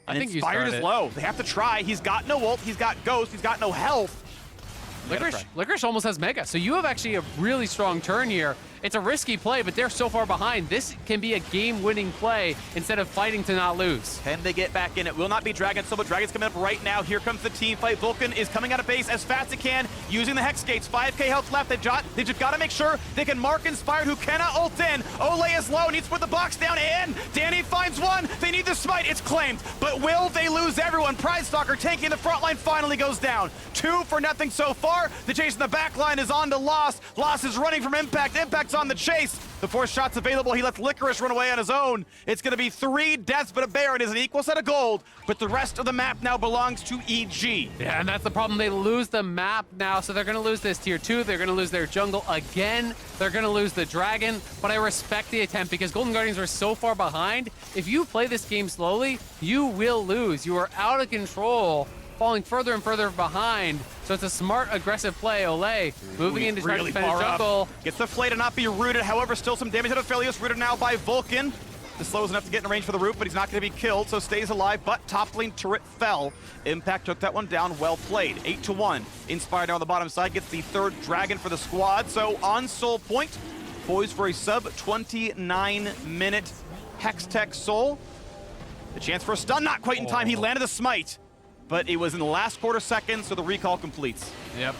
I think Inspired is low. They have to try. He's got no ult. He's got Ghost. He's got no health. Licorice almost has Mega, so you have actually a really strong turn here. It's a risky play, but they're so far behind. This can be a game-winning play instead of fighting to not lose. Can they get back in? It will not be Dragon, so but Dragon's coming up right now. Here comes the team fight. Vulcan is coming out of base as fast as he can, using the Hex Gates. 5k health left. They just got to make sure they can mark Inspired, who cannot ult in. Olleh is low, needs to put the box down in. Danny finds one. They need the smite. It's claimed. But will they lose everyone? Pridestalker tanking the front line finally goes down. 2-0 so far. The chase in the back line is on to Lost. Lost is running from Impact. Impact's on the chase. The 4th shot's available. He lets Licorice run away on his own. It's going to be 3 deaths, but a Baron is an equal set of gold. But the rest of the map now belongs to EG. Yeah, and that's the problem. They lose the map now, so they're going to lose this tier 2. They're going to lose their jungle again. They're going to lose the dragon, but I respect the attempt because Golden Guardians are so far behind. If you play this game slowly, you will lose. You are out of control, falling further and further behind. So it's a smart, aggressive play. Olleh moving in to try to defend his jungle. Gets the Flay to not be rooted. However, still some damage out of Aphelios. Rooted now by Vulcan. The slow is enough to get in range for the root, but he's not going to be killed, so stays alive. But top lane turret fell. Impact took that one down. Well played. 8-1. Inspired now on the bottom side. Gets the 3rd dragon for the squad. So on Soul point, poised for a sub 29-minute Hex Tech Soul. The chance for a stun, not quite in time. He landed the smite, but it was in the last quarter second, so the recall completes. Yep.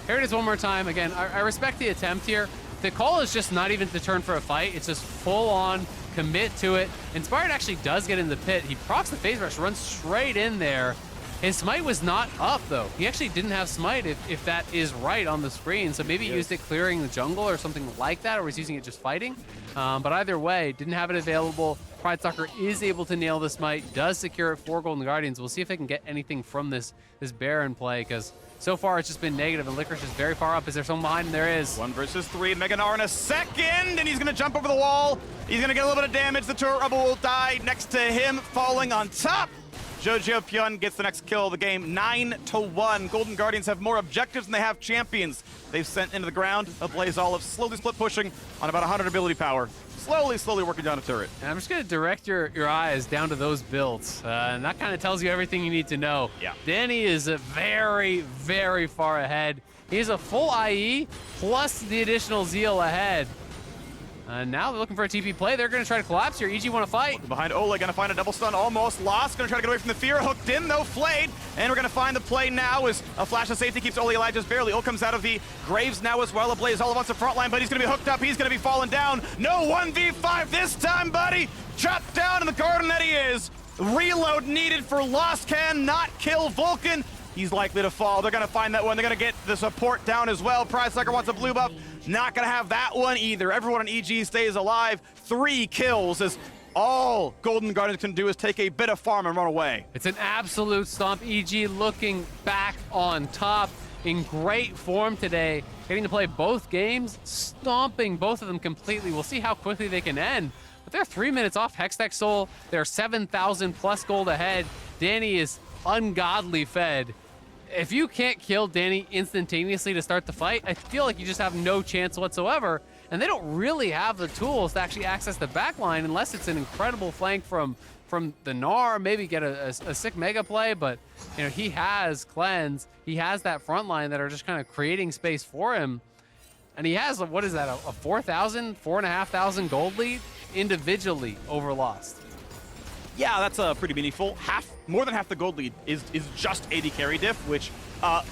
Here it is one more time. Again, I respect the attempt here. The call is just not even the turn for a fight. It's just full on, commit to it. Inspired actually does get in the pit. He procs the phase rush, runs straight in there. His smite was not up, though. He actually didn't have smite, if that is right on the screen. So maybe he used it clearing the jungle or something like that, or was using it just fighting. But either way, didn't have it available. Pridestalker is able to nail the smite, does secure it for Golden Guardians. We'll see if they can get anything from this Baron play, because so far it's just been negative, and Licorice is very far up. Is there someone behind him? There is. 1 versus 3. Mega Gnar in a second, and he's going to jump over the wall. He's going to get a little bit of damage. The turret rebel will die next to him, falling on top. jojopyun gets the next kill of the game, 9-1. Golden Guardians have more objectives than they have champions. They've sent into the ground Ablazeolive, slowly split pushing on about 100 ability power. Slowly working down a turret. And I'm just going to direct your eyes down to those builds. And that kind of tells you everything you need to know. Yeah. Danny is very, very far ahead. He has a full IE plus the additional Zeal ahead. Now they're looking for a TP play. They're going to try to collapse here. EG want to fight. Behind Olleh, gonna find a double stun, almost lost. Gonna try to get away from the fear, hooked in though, flayed. And we're gonna find the play now as a flash of safety keeps Olleh alive just barely. Ult comes out of the graves now as well. Ablazeolive wants the front line, but he's gonna be hooked up. He's gonna be falling down. No 1v5 this time, buddy. Chopped down in the garden that he is. Reload needed for Lost, cannot kill Vulcan. He's likely to fall. They're gonna find that one. They're gonna get the support down as well. Pridestalker wants a blue buff. Not gonna have that one either. Everyone on EG stays alive. 3 kills as all Golden Guardians can do is take a bit of farm and run away. It's an absolute stomp. EG looking back on top in great form today. Getting to play both games, stomping both of them completely. We'll see how quickly they can end. But they're 3 minutes off Hextech Soul. They're 7,000 plus gold ahead. Danny is ungodly fed. If you can't kill Danny instantaneously to start the fight, I feel like you just have no chance whatsoever. And they don't really have the tools to actually access the backline unless it's an incredible flank from the Gnar, maybe get a sick mega play. But you know, he has cleanse, he has that front line that are just kind of creating space for him. And he has, what is that, a 4,000, 4,500 gold lead individually over Lost. Yeah, that's pretty meaningful. More than half the gold lead is just AD carry diff, which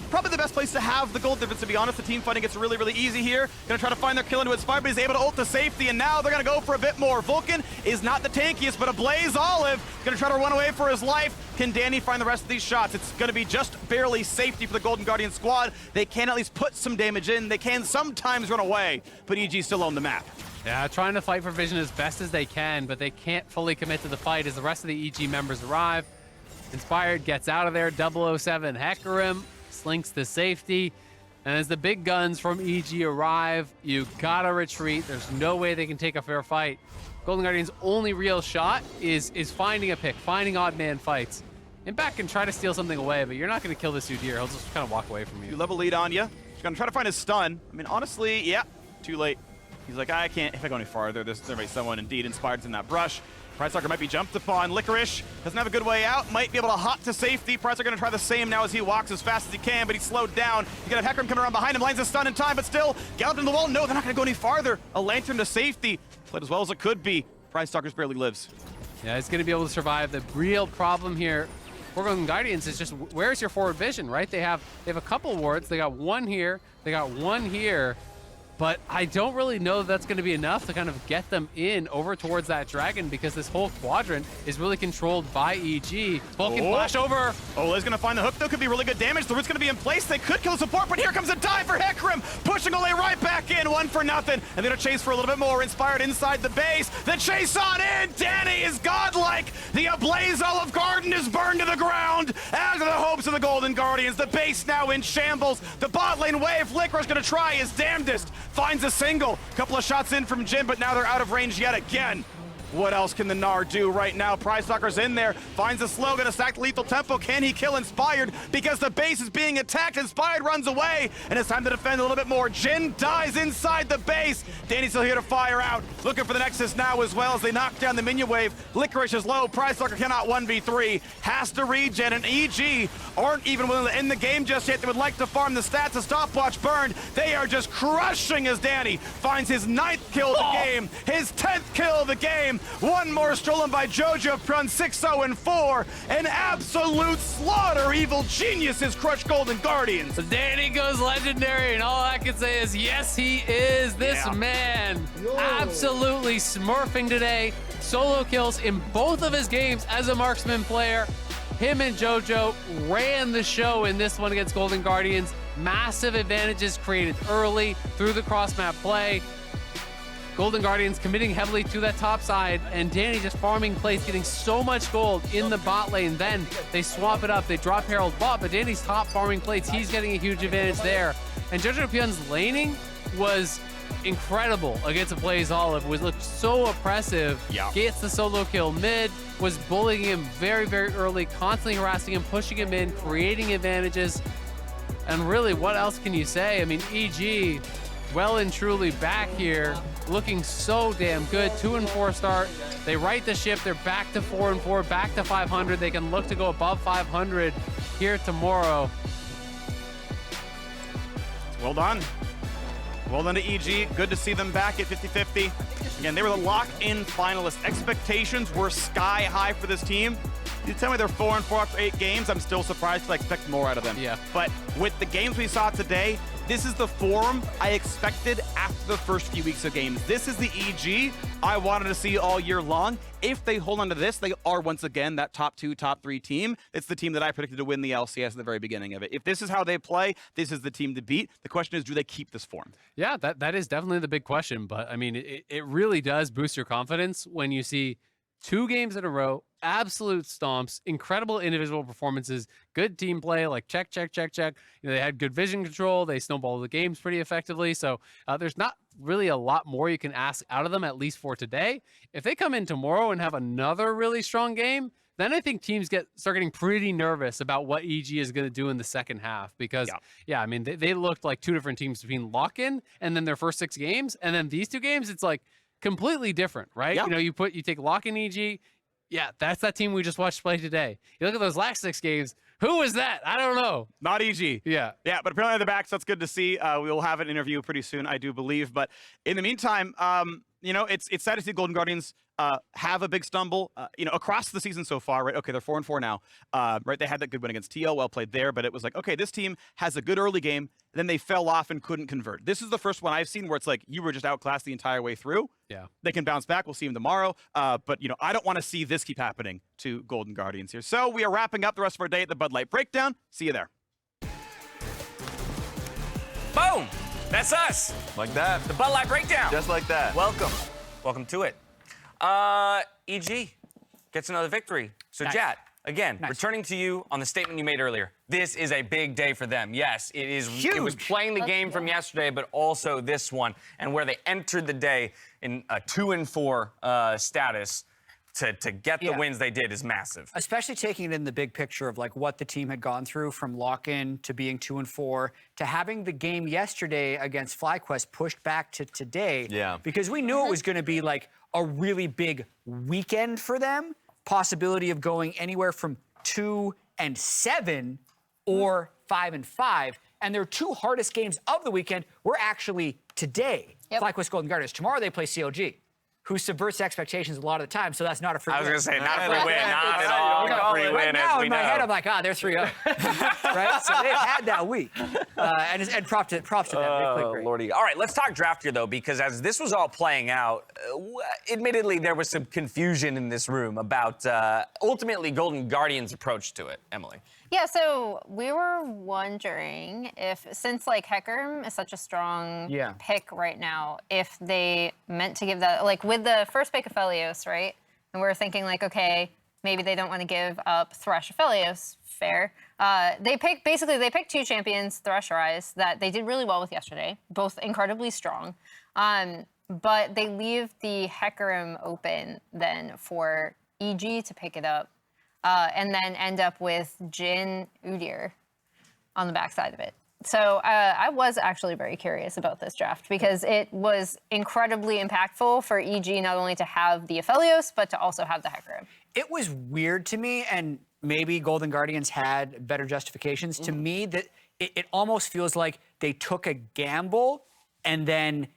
probably the best place to have the gold difference, to be honest. The team fighting gets really, really easy here. Gonna try to find their kill into its fire, but he's able to ult to safety, and now they're gonna go for a bit more. Vulcan is not the tankiest, but Ablazeolive gonna try to run away for his life. Can Danny find the rest of these shots? It's gonna be just barely safety for the Golden Guardian squad. They can at least put some damage in. They can sometimes run away, but EG still on the map. Yeah, trying to fight for vision as best as they can, but they can't fully commit to the fight as the rest of the EG members arrive. Inspired gets out of there. 007 Hecarim slinks to safety. And as the big guns from EG arrive, you gotta retreat. There's no way they can take a fair fight. Golden Guardian's only real shot is finding a pick, finding odd man fights. Impact can try to steal something away, but you're not gonna kill this Udyr. He'll just kind of walk away from you. You level lead on you. He's gonna try to find his stun. I mean, honestly, yeah, too late. He's like, I can't, if I go any farther, there may be someone indeed inspired in that brush. Pridestalker might be jumped upon. Licorice doesn't have a good way out, might be able to hop to safety. Pridestalker gonna try the same now as he walks as fast as he can, but he's slowed down. You got Hecarim coming around behind him, lands a stun in time, but still, galloped into the wall. No, they're not gonna go any farther. A lantern to safety. Played as well as it could be. Pridestalker barely lives. Yeah, he's gonna be able to survive. The real problem here for Golden Guardians is just where's your forward vision, right? They have a couple wards. They got one here, they got one here. But I don't really know that's going to be enough to kind of get them in over towards that dragon because this whole quadrant is really controlled by EG. Vulcan flash over. Olleh's going to find the hook, though. Could be really good damage. The root's going to be in place. They could kill the support, but here comes a dive for Hecarim. Pushing Olleh right back in. 1 for nothing. And they're going to chase for a little bit more. Inspired inside the base. The chase on in. Danny is godlike. The Ablazeolive garden is burned to the ground. As are the hopes of the Golden Guardians. The base now in shambles. The bot lane wave. FLICKR going to try his damnedest. Finds a single. Couple of shots in from Jhin, but now they're out of range yet again. What else can the Gnar do right now? Pridestalker's in there, finds a slow, gonna stack lethal tempo. Can he kill Inspired? Because the base is being attacked. Inspired runs away, and it's time to defend a little bit more. Jhin dies inside the base. Danny's still here to fire out. Looking for the Nexus now as well as they knock down the minion wave. Licorice is low. Pridestalker cannot 1v3. Has to regen, and EG aren't even willing to end the game just yet. They would like to farm the stats. A stopwatch burned. They are just crushing as Danny finds his 9th kill of the game, his 10th kill of the game. One more stolen by jojopyun, 6-0-4. An absolute slaughter. Evil geniuses crush Golden Guardians. Danny goes legendary, and all I can say is yes, he is. This man absolutely smurfing today. Solo kills in both of his games as a marksman player. Him and Jojo ran the show in this one against Golden Guardians. Massive advantages created early through the cross-map play. Golden Guardians committing heavily to that top side, and Danny just farming plays, getting so much gold in the bot lane. Then they swap it up, they drop Herald bot, but Danny's top farming plates, he's getting a huge advantage there. And jojopyun's laning was incredible against Ablazeolive, was looked so oppressive. Gets the solo kill mid, was bullying him very, very early, constantly harassing him, pushing him in, creating advantages. And really, what else can you say? I mean, EG well and truly back here, looking so damn good. 2-4 start. They right the ship. They're back to 4-4, back to 500. They can look to go above 500 here tomorrow. Well done. Well done to EG. Good to see them back at 50-50. Again, they were the lock-in finalists. Expectations were sky high for this team. You tell me they're 4-4 after 8 games, I'm still surprised, because I expect more out of them. Yeah. But with the games we saw today, this is the form I expected after the first few weeks of games. This is the EG I wanted to see all year long. If they hold on to this, they are once again that top 2, top 3 team. It's the team that I predicted to win the LCS at the very beginning of it. If this is how they play, this is the team to beat. The question is, do they keep this form? Yeah, that is definitely the big question. But I mean, it really does boost your confidence when you see 2 games in a row, absolute stomps, incredible individual performances, good team play, like check. You know, they had good vision control. They snowballed the games pretty effectively. So there's not really a lot more you can ask out of them, at least for today. If they come in tomorrow and have another really strong game, then I think teams start getting pretty nervous about what EG is going to do in the second half. Because, yeah, I mean, they looked like 2 different teams between lock-in and then their first 6 games. And then these 2 games, it's like completely different, right? Yeah. You know, you take lock-in EG. Yeah, that's that team we just watched play today. You look at those last 6 games. Who was that? I don't know. Not EG. Yeah. Yeah, but apparently they're back, so that's good to see. We will have an interview pretty soon, I do believe. But in the meantime, you know, it's sad to see Golden Guardians have a big stumble, you know, across the season so far, right? Okay, they're 4-4 now, right? They had that good win against TL, well played there, but it was like, okay, this team has a good early game, then they fell off and couldn't convert. This is the first one I've seen where it's like, you were just outclassed the entire way through. Yeah. They can bounce back. We'll see them tomorrow. But, you know, I don't want to see this keep happening to Golden Guardians here. So we are wrapping up the rest of our day at the Bud Light Breakdown. See you there. Boom! That's us. Like that. The Bud Light Breakdown. Just like that. Welcome. Welcome to it. EG gets another victory. So, Nice. Jat, again, Nice. returning to you on the statement you made earlier. This is a big day for them. Yes, it is. It was Huge. playing the game from yesterday, but also this one, and where they entered the day in a 2-4 status to get the Yeah. wins they did is massive. Especially taking it in the big picture of like what the team had gone through from lock-in to being 2-4 to having the game yesterday against FlyQuest pushed back to today. Yeah. Because we knew it was going to be like a really big weekend for them. Possibility of going anywhere from 2-7 or 5-5. And their 2 hardest games of the weekend were actually today. Yep. FlyQuest Golden Guardians. Tomorrow they play CLG, who subverts expectations a lot of the time, so that's not a free I was win. going to say, not a free win. Yeah, Not it's at all not a free Right win, now, as we in my know. head, I'm like, they're 3-0. Right? So they've had that week. And props to them. They played great. Lordy. All right, let's talk draft here, though, because as this was all playing out, admittedly, there was some confusion in this room about ultimately Golden Guardians' approach to it. Emily. Yeah, so we were wondering if, since like Hecarim is such a strong Yeah. pick right now, if they meant to give that, like with the first pick Aphelios, right? And we were thinking like, okay, maybe they don't want to give up Thresh Aphelios, fair. They picked 2 champions, Thresh, Ryze, that they did really well with yesterday, both incredibly strong. But they leave the Hecarim open then for EG to pick it up. And then end up with Jhin, Udyr on the backside of it. So I was actually very curious about this draft because it was incredibly impactful for EG not only to have the Aphelios, but to also have the Hecarim. It was weird to me, and maybe Golden Guardians had better justifications. To me, that it almost feels like they took a gamble and then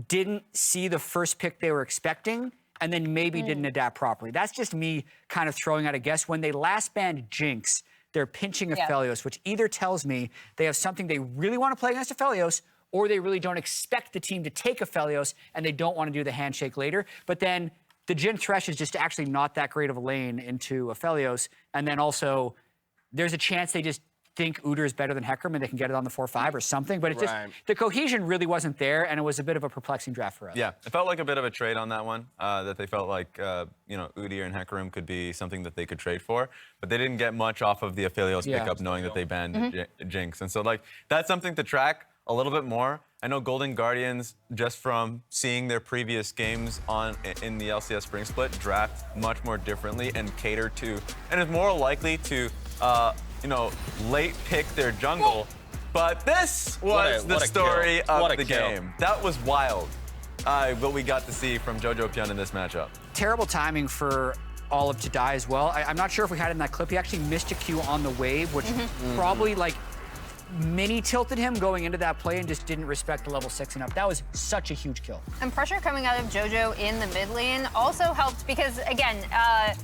didn't see the first pick they were expecting, and then maybe didn't adapt properly. That's just me kind of throwing out a guess. When they last banned Jinx, they're pinching Aphelios, which either tells me they have something they really want to play against Aphelios, or they really don't expect the team to take Aphelios, and they don't want to do the handshake later. But then the Jhin Thresh is just actually not that great of a lane into Aphelios. And then also, there's a chance they just think Udyr is better than Hecarim and they can get it on the 4-5 or something. But it just, the cohesion really wasn't there, and it was a bit of a perplexing draft for us. Yeah, it felt like a bit of a trade on that one, that they felt like, you know, Udyr and Hecarim could be something that they could trade for, but they didn't get much off of the Aphelios pickup knowing that they banned Jinx. And so, like, that's something to track a little bit more. I know Golden Guardians, just from seeing their previous games in the LCS Spring Split, draft much more differently and cater to, and is more likely to, you know, late pick their jungle. But this was the story of the game. That was wild, what we got to see from jojopyun in this matchup. Terrible timing for Olleh to die as well. I'm not sure if we had it in that clip. He actually missed a Q on the wave, which probably, like, mini tilted him going into that play and just didn't respect the level 6 and up. That was such a huge kill. And pressure coming out of JoJo in the mid lane also helped because, again,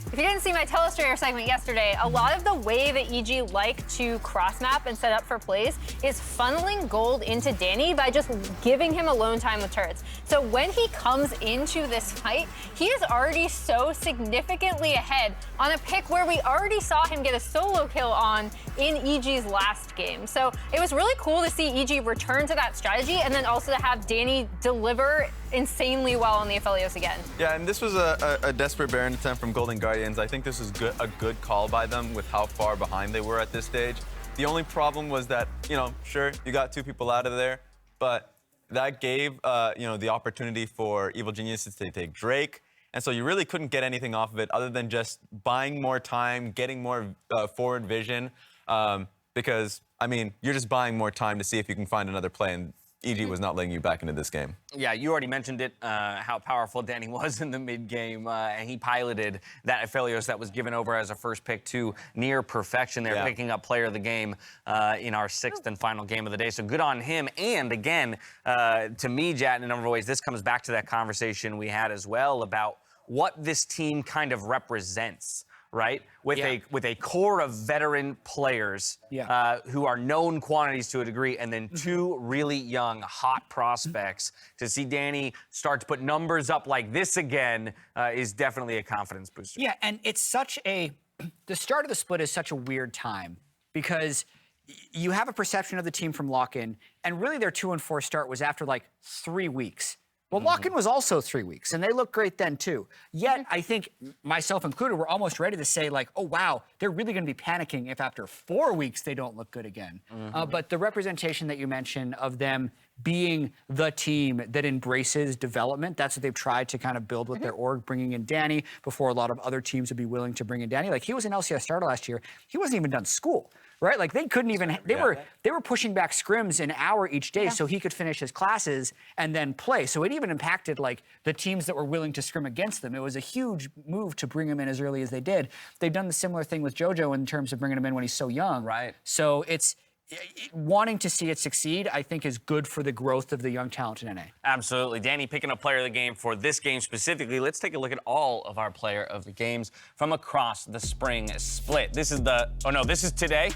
if you didn't see my Telestrator segment yesterday, a lot of the way that EG like to cross-map and set up for plays is funneling gold into Danny by just giving him alone time with turrets. So when he comes into this fight, he is already so significantly ahead on a pick where we already saw him get a solo kill on in EG's last game. So it was really cool to see EG return to that strategy and then also to have Danny deliver insanely well on the Aphelios again. Yeah, and this was a desperate Baron attempt from Golden Guardians. I think this is a good call by them with how far behind they were at this stage. The only problem was that, sure, you got 2 people out of there, but that gave, the opportunity for Evil Geniuses to take Drake. And so you really couldn't get anything off of it other than just buying more time, getting more forward vision, because, you're just buying more time to see if you can find another play, and EG was not letting you back into this game. Yeah, you already mentioned it, how powerful Danny was in the mid game, and he piloted that Aphelios that was given over as a first pick to near perfection there, picking up player of the game in our 6th and final game of the day. So good on him. And again, to me, Jat, in a number of ways, this comes back to that conversation we had as well about what this team kind of represents. Right, with a core of veteran players who are known quantities to a degree, and then 2 really young, hot prospects. To see Danny start to put numbers up like this again is definitely a confidence booster. Yeah, and it's such the start of the split is such a weird time because you have a perception of the team from lock-in, and really their 2-4 start was after like 3 weeks. Well, lock-in was also 3 weeks, and they looked great then, too. Yet, I think, myself included, we're almost ready to say, like, oh, wow, they're really going to be panicking if after 4 weeks they don't look good again. But the representation that you mentioned of them being the team that embraces development, that's what they've tried to kind of build with their org, bringing in Danny before a lot of other teams would be willing to bring in Danny. Like, he was an LCS starter last year. He wasn't even done school. Right, like they couldn't even. They were pushing back scrims an hour each day so he could finish his classes and then play. So it even impacted like the teams that were willing to scrim against them. It was a huge move to bring him in as early as they did. They've done the similar thing with JoJo in terms of bringing him in when he's so young. Right. So it's wanting to see it succeed, I think, is good for the growth of the young talent in NA. Absolutely. Danny picking up player of the game for this game specifically. Let's take a look at all of our player of the games from across the spring split. This is this is today.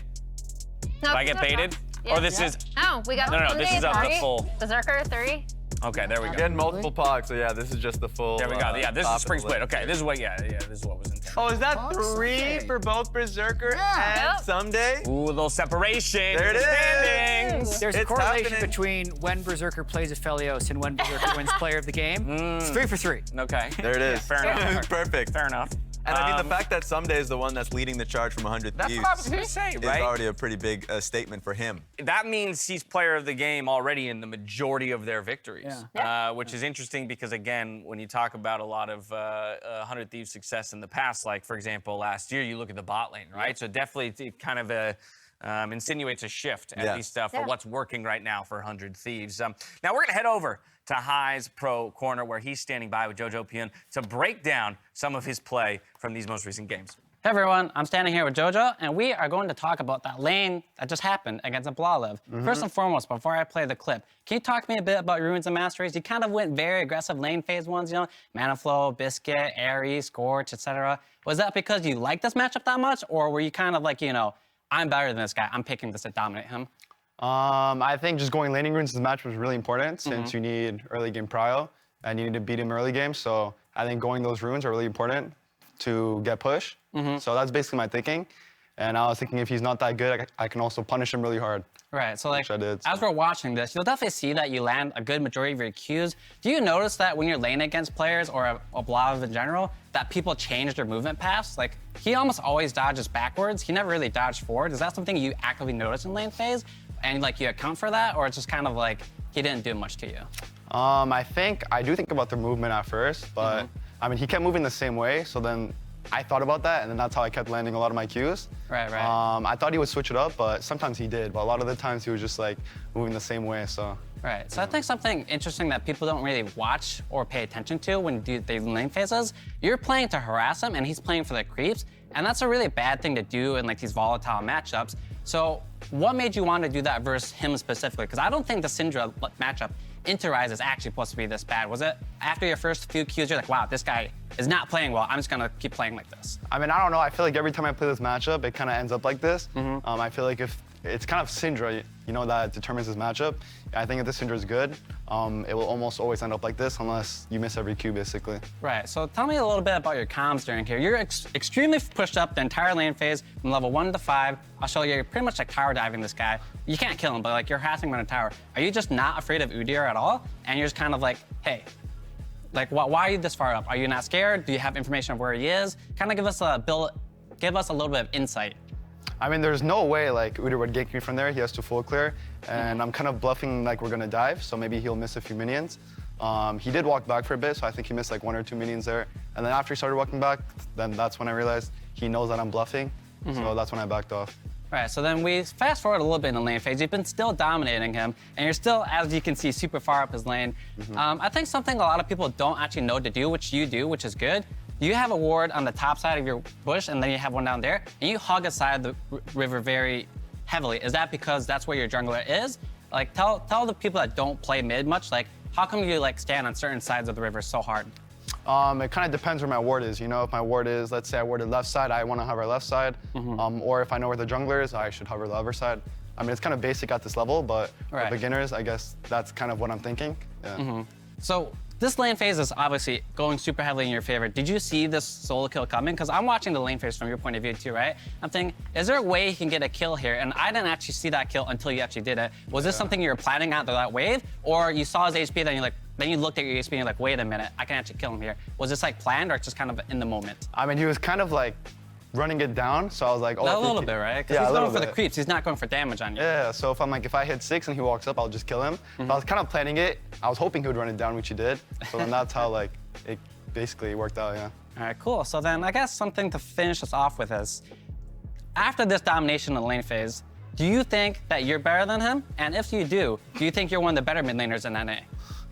No, Did I get baited? Or this is... No, we got No, this is the full... Berserker 3. Okay, there we go. Getting multiple pogs, so yeah, this is just the full... There we go. Yeah, this is Spring Split. Okay, this is what, this is what was intended. Oh, is that 3 for both Berserker and Someday? Ooh, a little separation. There it is. Standings. There's a correlation between when Berserker plays Aphelios and when Berserker wins player of the game. It's 3 for 3. Okay. There it is. Fair enough. Perfect. Fair enough. And I mean, the fact that Someday is the one that's leading the charge from 100 That's Thieves what I was going to say, right? is already a pretty big statement for him. That means he's player of the game already in the majority of their victories, which is interesting because, again, when you talk about a lot of 100 Thieves success in the past, like, for example, last year, you look at the bot lane, right? So definitely it kind of insinuates a shift, at least for what's working right now for 100 Thieves. Now we're going to head over to High's Pro Corner, where he's standing by with jojopyun to break down some of his play from these most recent games. Hey everyone, I'm standing here with Jojo, and we are going to talk about that lane that just happened against Ablazeolive. First and foremost, before I play the clip, can you talk to me a bit about your Runes and Masteries? You kind of went very aggressive lane phase ones, Mana Flow, Biscuit, Ares, Scorch, etc. Was that because you liked this matchup that much, or were you kind of like, I'm better than this guy, I'm picking this to dominate him? I think just going laning runes in the match was really important since you need early game prio and you need to beat him early game. So I think going those runes are really important to get push. So that's basically my thinking. And I was thinking if he's not that good, I can also punish him really hard. Right, so like, I did, as we're watching this, you'll definitely see that you land a good majority of your Qs. Do you notice that when you're laning against players or Ablazeolive in general, that people change their movement paths? Like, he almost always dodges backwards. He never really dodged forward. Is that something you actively notice in lane phase? And like you account for that, or it's just kind of like he didn't do much to you? I do think about the movement at first, but I mean, he kept moving the same way, so then I thought about that, and then that's how I kept landing a lot of my Qs. Right. I thought he would switch it up, but sometimes he did. But a lot of the times he was just like moving the same way, so. Right, so I think something interesting that people don't really watch or pay attention to when they lane phases, you're playing to harass him and he's playing for the creeps. And that's a really bad thing to do in like these volatile matchups. So what made you want to do that versus him specifically? Because I don't think the Syndra matchup into Ryze is actually supposed to be this bad. Was it after your first few Qs, you're like, wow, this guy is not playing well. I'm just going to keep playing like this. I mean, I don't know. I feel like every time I play this matchup, it kind of ends up like this. I feel like if it's kind of Syndra, you know, that determines this matchup. I think if the Syndra is good, it will almost always end up like this unless you miss every Q, basically. Right, so tell me a little bit about your comms during here. You're extremely pushed up the entire lane phase from level 1 to 5. I'll show you, you're pretty much like tower diving this guy. You can't kill him, but like you're harassing him on a tower. Are you just not afraid of Udyr at all? And you're just kind of like, hey, like why are you this far up? Are you not scared? Do you have information of where he is? Kind of give us a little bit of insight. I mean, there's no way like Udyr would gank me from there. He has to full clear, and I'm kind of bluffing like we're gonna dive, so maybe he'll miss a few minions. He did walk back for a bit, so I think he missed like 1 or 2 minions there. And then after he started walking back, then that's when I realized he knows that I'm bluffing, so that's when I backed off. Right, so then we fast forward a little bit in the lane phase. You've been still dominating him, and you're still, as you can see, super far up his lane. I think something a lot of people don't actually know to do, which you do, which is good. You have a ward on the top side of your bush, and then you have one down there, and you hug aside the river very heavily. Is that because that's where your jungler is? Like, tell the people that don't play mid much, like, how come you like stand on certain sides of the river so hard? It kind of depends where my ward is. You know, if my ward is, let's say I warded left side, I want to hover left side. Or if I know where the jungler is, I should hover the other side. I mean, it's kind of basic at this level, but for beginners, I guess that's kind of what I'm thinking. Yeah. So this lane phase is obviously going super heavily in your favor. Did you see this solo kill coming? Because I'm watching the lane phase from your point of view too, right? I'm thinking, is there a way he can get a kill here? And I didn't actually see that kill until you actually did it. Was this something you were planning out that wave? Or you saw his HP, then you looked at your HP and you're like, wait a minute, I can actually kill him here. Was this like planned or just kind of in the moment? I mean, he was kind of like running it down, so I was like, oh, a little bit, right? Because he's going for the creeps. He's not going for damage on you. Yeah, so if I hit 6 and he walks up, I'll just kill him. So I was kind of planning it. I was hoping he would run it down, which he did. So then that's how like it basically worked out, yeah. All right, cool. So then I guess something to finish us off with is, after this domination in the lane phase, do you think that you're better than him? And if you do you think you're one of the better mid laners in NA?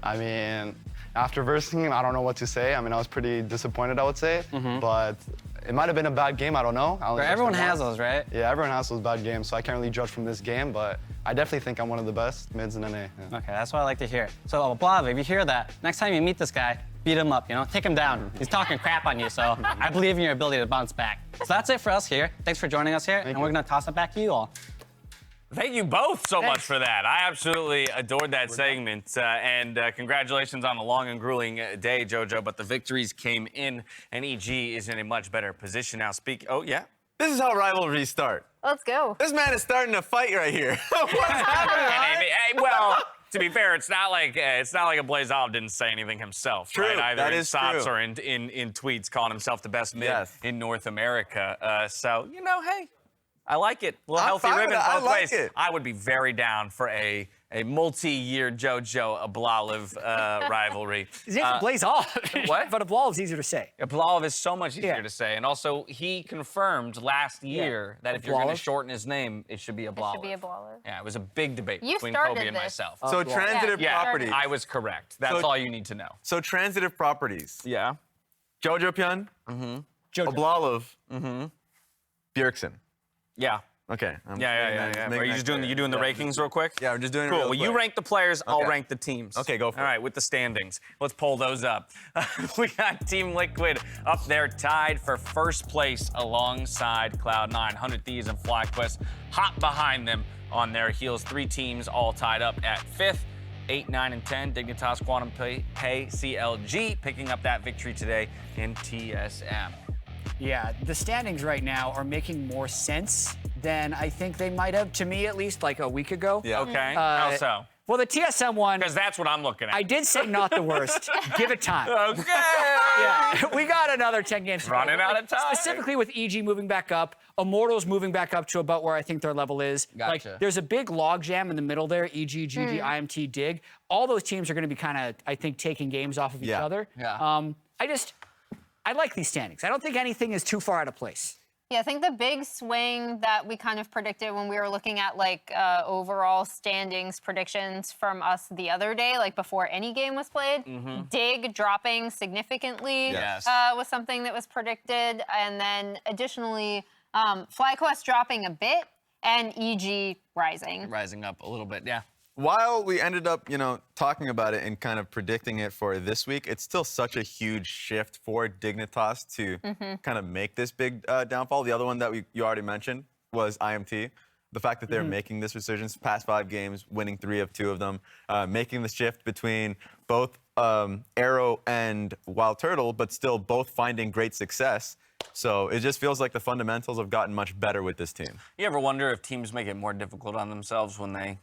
I mean, after versing him, I don't know what to say. I mean, I was pretty disappointed, I would say. But it might have been a bad game, I don't know. Everyone has those, right? Yeah, everyone has those bad games, so I can't really judge from this game, but I definitely think I'm one of the best mids in NA. Yeah. Okay, that's what I like to hear. So, Ablazeolive, if you hear that, next time you meet this guy, beat him up, you know? Take him down. He's talking crap on you, so I believe in your ability to bounce back. So that's it for us here. Thanks for joining us here, and we're gonna toss it back to you all. Thank you both so much for that. I absolutely adored that segment. And congratulations on a long and grueling day, JoJo. But the victories came in, and EG is in a much better position now. Oh, yeah? This is how rivalries start. Let's go. This man is starting a fight right here. What's happening? Well, to be fair, it's not like Ablazeolive didn't say anything himself. True, right? Either that in is Sots true. or in tweets calling himself the best mid in North America. So, you know, hey. I like it. A little healthy ribbon both ways. I would be very down for a multi-year JoJo Ablazeolive rivalry. His name's Ablazeolive. What? But Ablazeolive is easier to say. Ablazeolive is so much easier to say. And also, he confirmed last year that if you're going to shorten his name, it should be Ablazeolive. It should be Ablazeolive. Yeah, it was a big debate You between started Kobe and this. myself. So transitive properties. I was correct. That's all you need to know. So transitive properties. Yeah. Jojopyun. Ablazeolive. Bjergsen. Yeah. Okay. Yeah. Are you just doing the rankings real quick? Yeah, we're just doing it cool. real Well, quick. you rank the players, I'll rank the teams. Okay, go for it. All right, with the standings. Let's pull those up. We got Team Liquid up there tied for first place alongside Cloud9. 100 Thieves and FlyQuest hot behind them on their heels. 3 teams all tied up at 5th. 8, 9, and 10, Dignitas, Quantum Pay, CLG, picking up that victory today in TSM. Yeah, the standings right now are making more sense than I think they might have, to me at least, like a week ago. Yeah. Okay, how so? Well, the TSM one, Because that's what I'm looking at. I did say not the worst. Give it time. Okay. Yeah, we got another 10 games to go. Running out of time. Specifically with EG moving back up, Immortals moving back up to about where I think their level is. Gotcha. Like, there's a big log jam in the middle there, EG, GG, IMT, Dig. All those teams are going to be kind of, I think, taking games off of each other. Yeah. I like these standings. I don't think anything is too far out of place. Yeah, I think the big swing that we kind of predicted when we were looking at like overall standings predictions from us the other day, like before any game was played, Dig dropping significantly was something that was predicted. And then additionally, FlyQuest dropping a bit and EG rising. Rising up a little bit, yeah. While we ended up, talking about it and kind of predicting it for this week, it's still such a huge shift for Dignitas to kind of make this big downfall. The other one that you already mentioned was IMT. The fact that they're making this resurgence, past 5 games, winning 3 of 2 of them, making the shift between both Arrow and Wild Turtle, but still both finding great success. So it just feels like the fundamentals have gotten much better with this team. You ever wonder if teams make it more difficult on themselves when they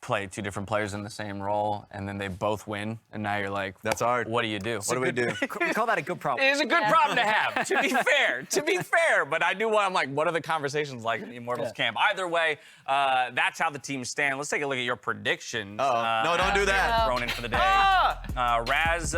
play 2 different players in the same role, and then they both win, and now you're like, that's hard. What do you do? What do we do? We call that a good problem. It is a good problem to have, to be fair. But I do want, I'm like, what are the conversations like in the Immortals camp? Either way, that's how the teams stand. Let's take a look at your predictions. No, don't do that. Thrown in for the day. Raz,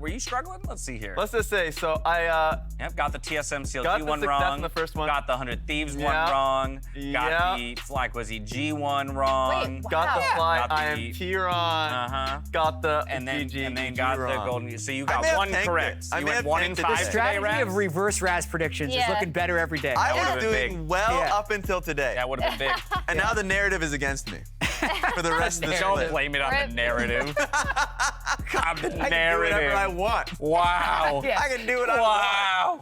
were you struggling? Let's see here. Let's just say, so I got the TSM CLG got the one success wrong. in the first one. Got the 100 Thieves one wrong. Got the FlyQuest one wrong. Wait, got the Fly Got the- IMT wrong. Got the And then GG got the wrong. golden. So you I got may have one tanked correct. it. I You may went have 1 in tanked it 5 today. today, Strategy Raz? of reverse Raz predictions is looking better every day. I would've was been doing big. well up until today. That would have been big. And now the narrative is against me for the rest of the Don't split. blame it on the narrative. God, the I can do whatever I narrative. want. Wow. I can do what I Wow.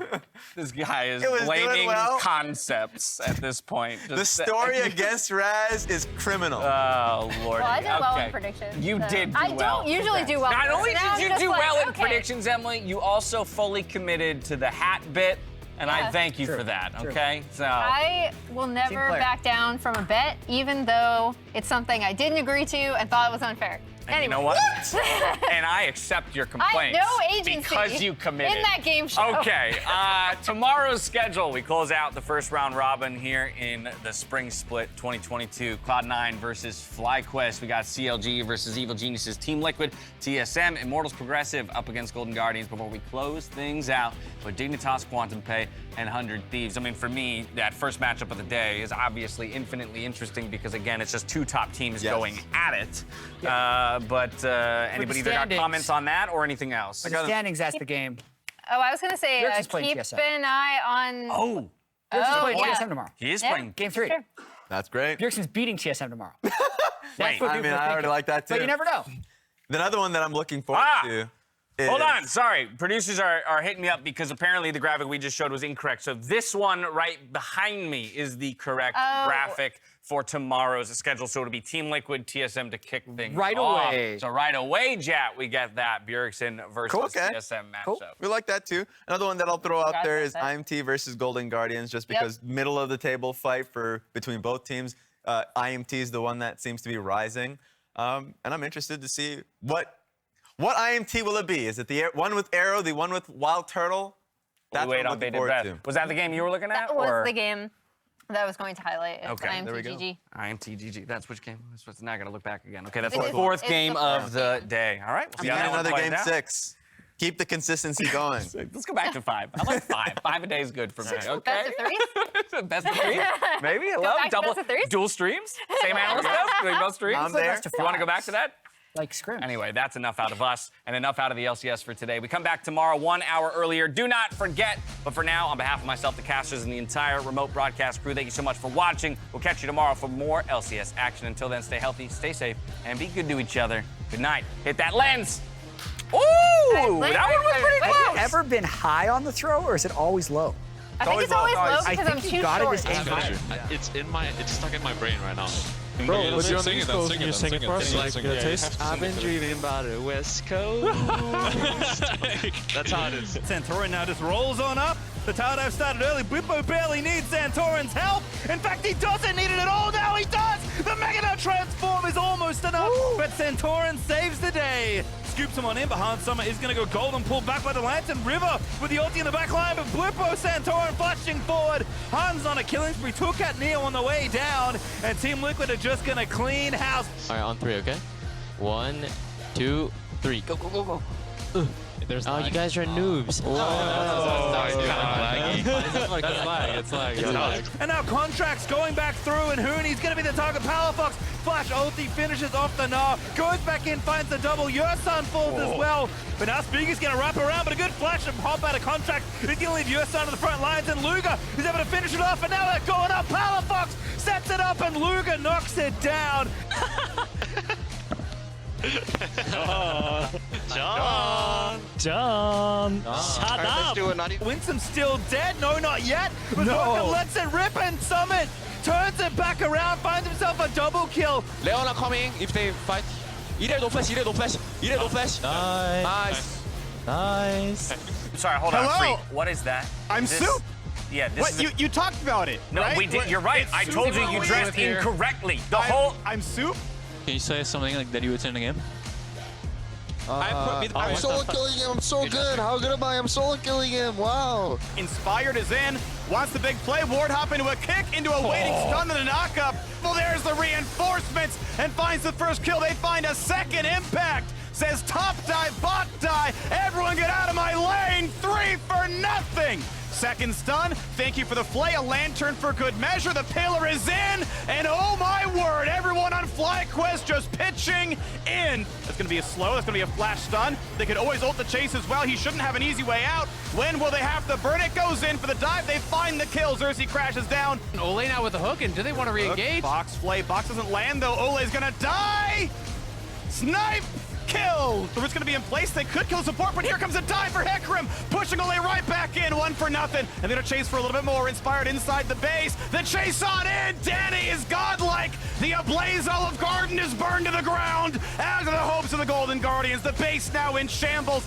This guy is It was doing blaming well. concepts at this point. want. The story against Raz is criminal. Oh, Lord. Well, I did well in Okay. predictions. You so. did do I well. don't usually do well. Not only so now did you I'm just do like, well in okay. predictions, Emily, you also fully committed to the hat bit, and I Yeah. thank you for that, okay? So I will never player. back down from a bet, even though it's something I didn't agree to and thought it was unfair. and Anyway. you know what? And I accept your complaints. No agency because you committed. in that game show. Okay, tomorrow's schedule, we close out the first round robin here in the Spring Split 2022. Cloud9 versus FlyQuest. We got CLG versus Evil Geniuses, Team Liquid, TSM, Immortals Progressive up against Golden Guardians before we close things out with Dignitas, Quantum Pay, and 100 Thieves. I mean, for me, that first matchup of the day is obviously infinitely interesting because, again, it's just 2 top teams going at it. But anybody either got standings. comments on that or anything else? Standings, that's the game. Oh, I was going to say, Bjergsen's playing keep TSM. an eye on... Oh, Bjergsen's playing yeah. TSM tomorrow. he is Yeah. playing. Game 3. Sure. That's great. Bjergsen's beating TSM tomorrow. Wait, what I people mean, are I already thinking. like that too. But you never know. The other one that I'm looking forward to is... Hold on, sorry. Producers are hitting me up because apparently the graphic we just showed was incorrect. So this one right behind me is the correct graphic for tomorrow's schedule. So it'll be Team Liquid, TSM to kick things Right off. away. So right away, Jat, we get that Bjergsen versus Cool, okay. TSM matchup. Cool. We like that too. Another one that I'll throw out there is Congrats, IMT versus Golden Guardians, just because middle of the table fight between both teams. IMT is the one that seems to be rising, and I'm interested to see what IMT will it be. Is it the one with Arrow, the one with Wild Turtle? That's We wait what I'm on looking bated forward breath. to. Was that the game you were looking at? That was or? the game that I was going to highlight. It's Okay, there we go. IMTGG. IMT-GG. That's which game? Now I gotta look back again. Okay, that's It the is- 4th it's game the of fourth the game. day. All right, we'll see We how need that one another plays game out. 6. Keep the consistency going. Let's go back to 5. I like 5. 5 a day is good for me. Okay. Best of 3? Best of 3? Maybe. Hello. back to Double best of threes? dual streams. Same analyst does. Doing both streams. I'm there. You want to go back to that? Like scrim. Anyway, that's enough out of us and enough out of the LCS for today. We come back tomorrow 1 hour earlier. Do not forget. But for now, on behalf of myself, the casters, and the entire remote broadcast crew, thank you so much for watching. We'll catch you tomorrow for more LCS action. Until then, stay healthy, stay safe, and be good to each other. Good night. Hit that lens. Ooh, that one was pretty Have close. you ever been high on the throw, or is it always low? I think it's always low I because I'm think you too got it short. as aim high. It's stuck in my brain right now. Bro, what's your East Coast? Can you sing it for us? Sing it, Like sing it. a Yeah, taste? I've been dreaming about the West Coast. That's how it is. Santorin now just rolls on up. The tower dive started early. Bwippo barely needs Santorin's help. In fact, he doesn't need it at all. Now he does. The Mega Nut transform is almost enough, but Santorin saves the day. Scoops him on in, but Han Summer is going to go golden, pulled back by the Lantern. River with the ulti in the back line, but Bwippo, Santorin flashing forward. Han's on a killing spree. Took out Neo on the way down, and Team Liquid are just going to clean house. All right, on 3, okay? 1, 2, 3. Go, go, go, go. There's Oh, you guys are noobs. That's lag. It's lag. And now Contract's going back through, and Hooney's going to be the target. Powerfox Flash ulti finishes off the Gnar, goes back in, finds the double. Yursan falls as well. But now Speaker's going to wrap around, but a good flash and hop out of Contract. He's going to leave Yursan to the front lines, and Luger is able to finish it off, and now they're going up. Powerfox sets it up, and Luger knocks it down. John, shut up! Winsome's still dead. No, not yet. But Vulcan lets it rip, and Summit turns it back around, finds himself a double kill. Leon are coming if they fight. Udyr no flash, Udyr no flash, Udyr no flash. Nice. Sorry, hold on. Hello? Phreak, what is that? I'm This- Soup. Yeah, this What? is You talked about it, No, right? we did. You're right. I told you you dressed incorrectly. The whole. I'm Soup? Can you say something like that you would say in the game? I'm solo killing him. I'm so good. How good am I? I'm solo killing him. Wow. Inspired is in, wants the big play, ward hop into a kick, into a waiting stun and a knockup. Well, there's the reinforcements and finds the first kill. They find a second impact. Says top die, bot die. Everyone get out of my lane. 3 for nothing. Second stun, thank you for the flay, a lantern for good measure. The pillar is in, and oh my word, everyone on FlyQuest just pitching in. That's gonna be a slow, that's gonna be a flash stun. They could always ult the chase as well. He shouldn't have an easy way out. When will they have to burn it? Goes in for the dive, they find the kill. Xerxes crashes down. Olleh now with the hook, and do they want to re-engage? Box flay, box doesn't land though. Olleh's gonna die. Snipe! Kill! The risk gonna be in place. They could kill support, but here comes a dive for Hecarim, pushing Olleh right back in, 1 for nothing. And they're gonna chase for a little bit more. Inspired inside the base. The chase on in. Danny is godlike. The Ablazeolive garden is burned to the ground. As are the hopes of the Golden Guardians. The base now in shambles.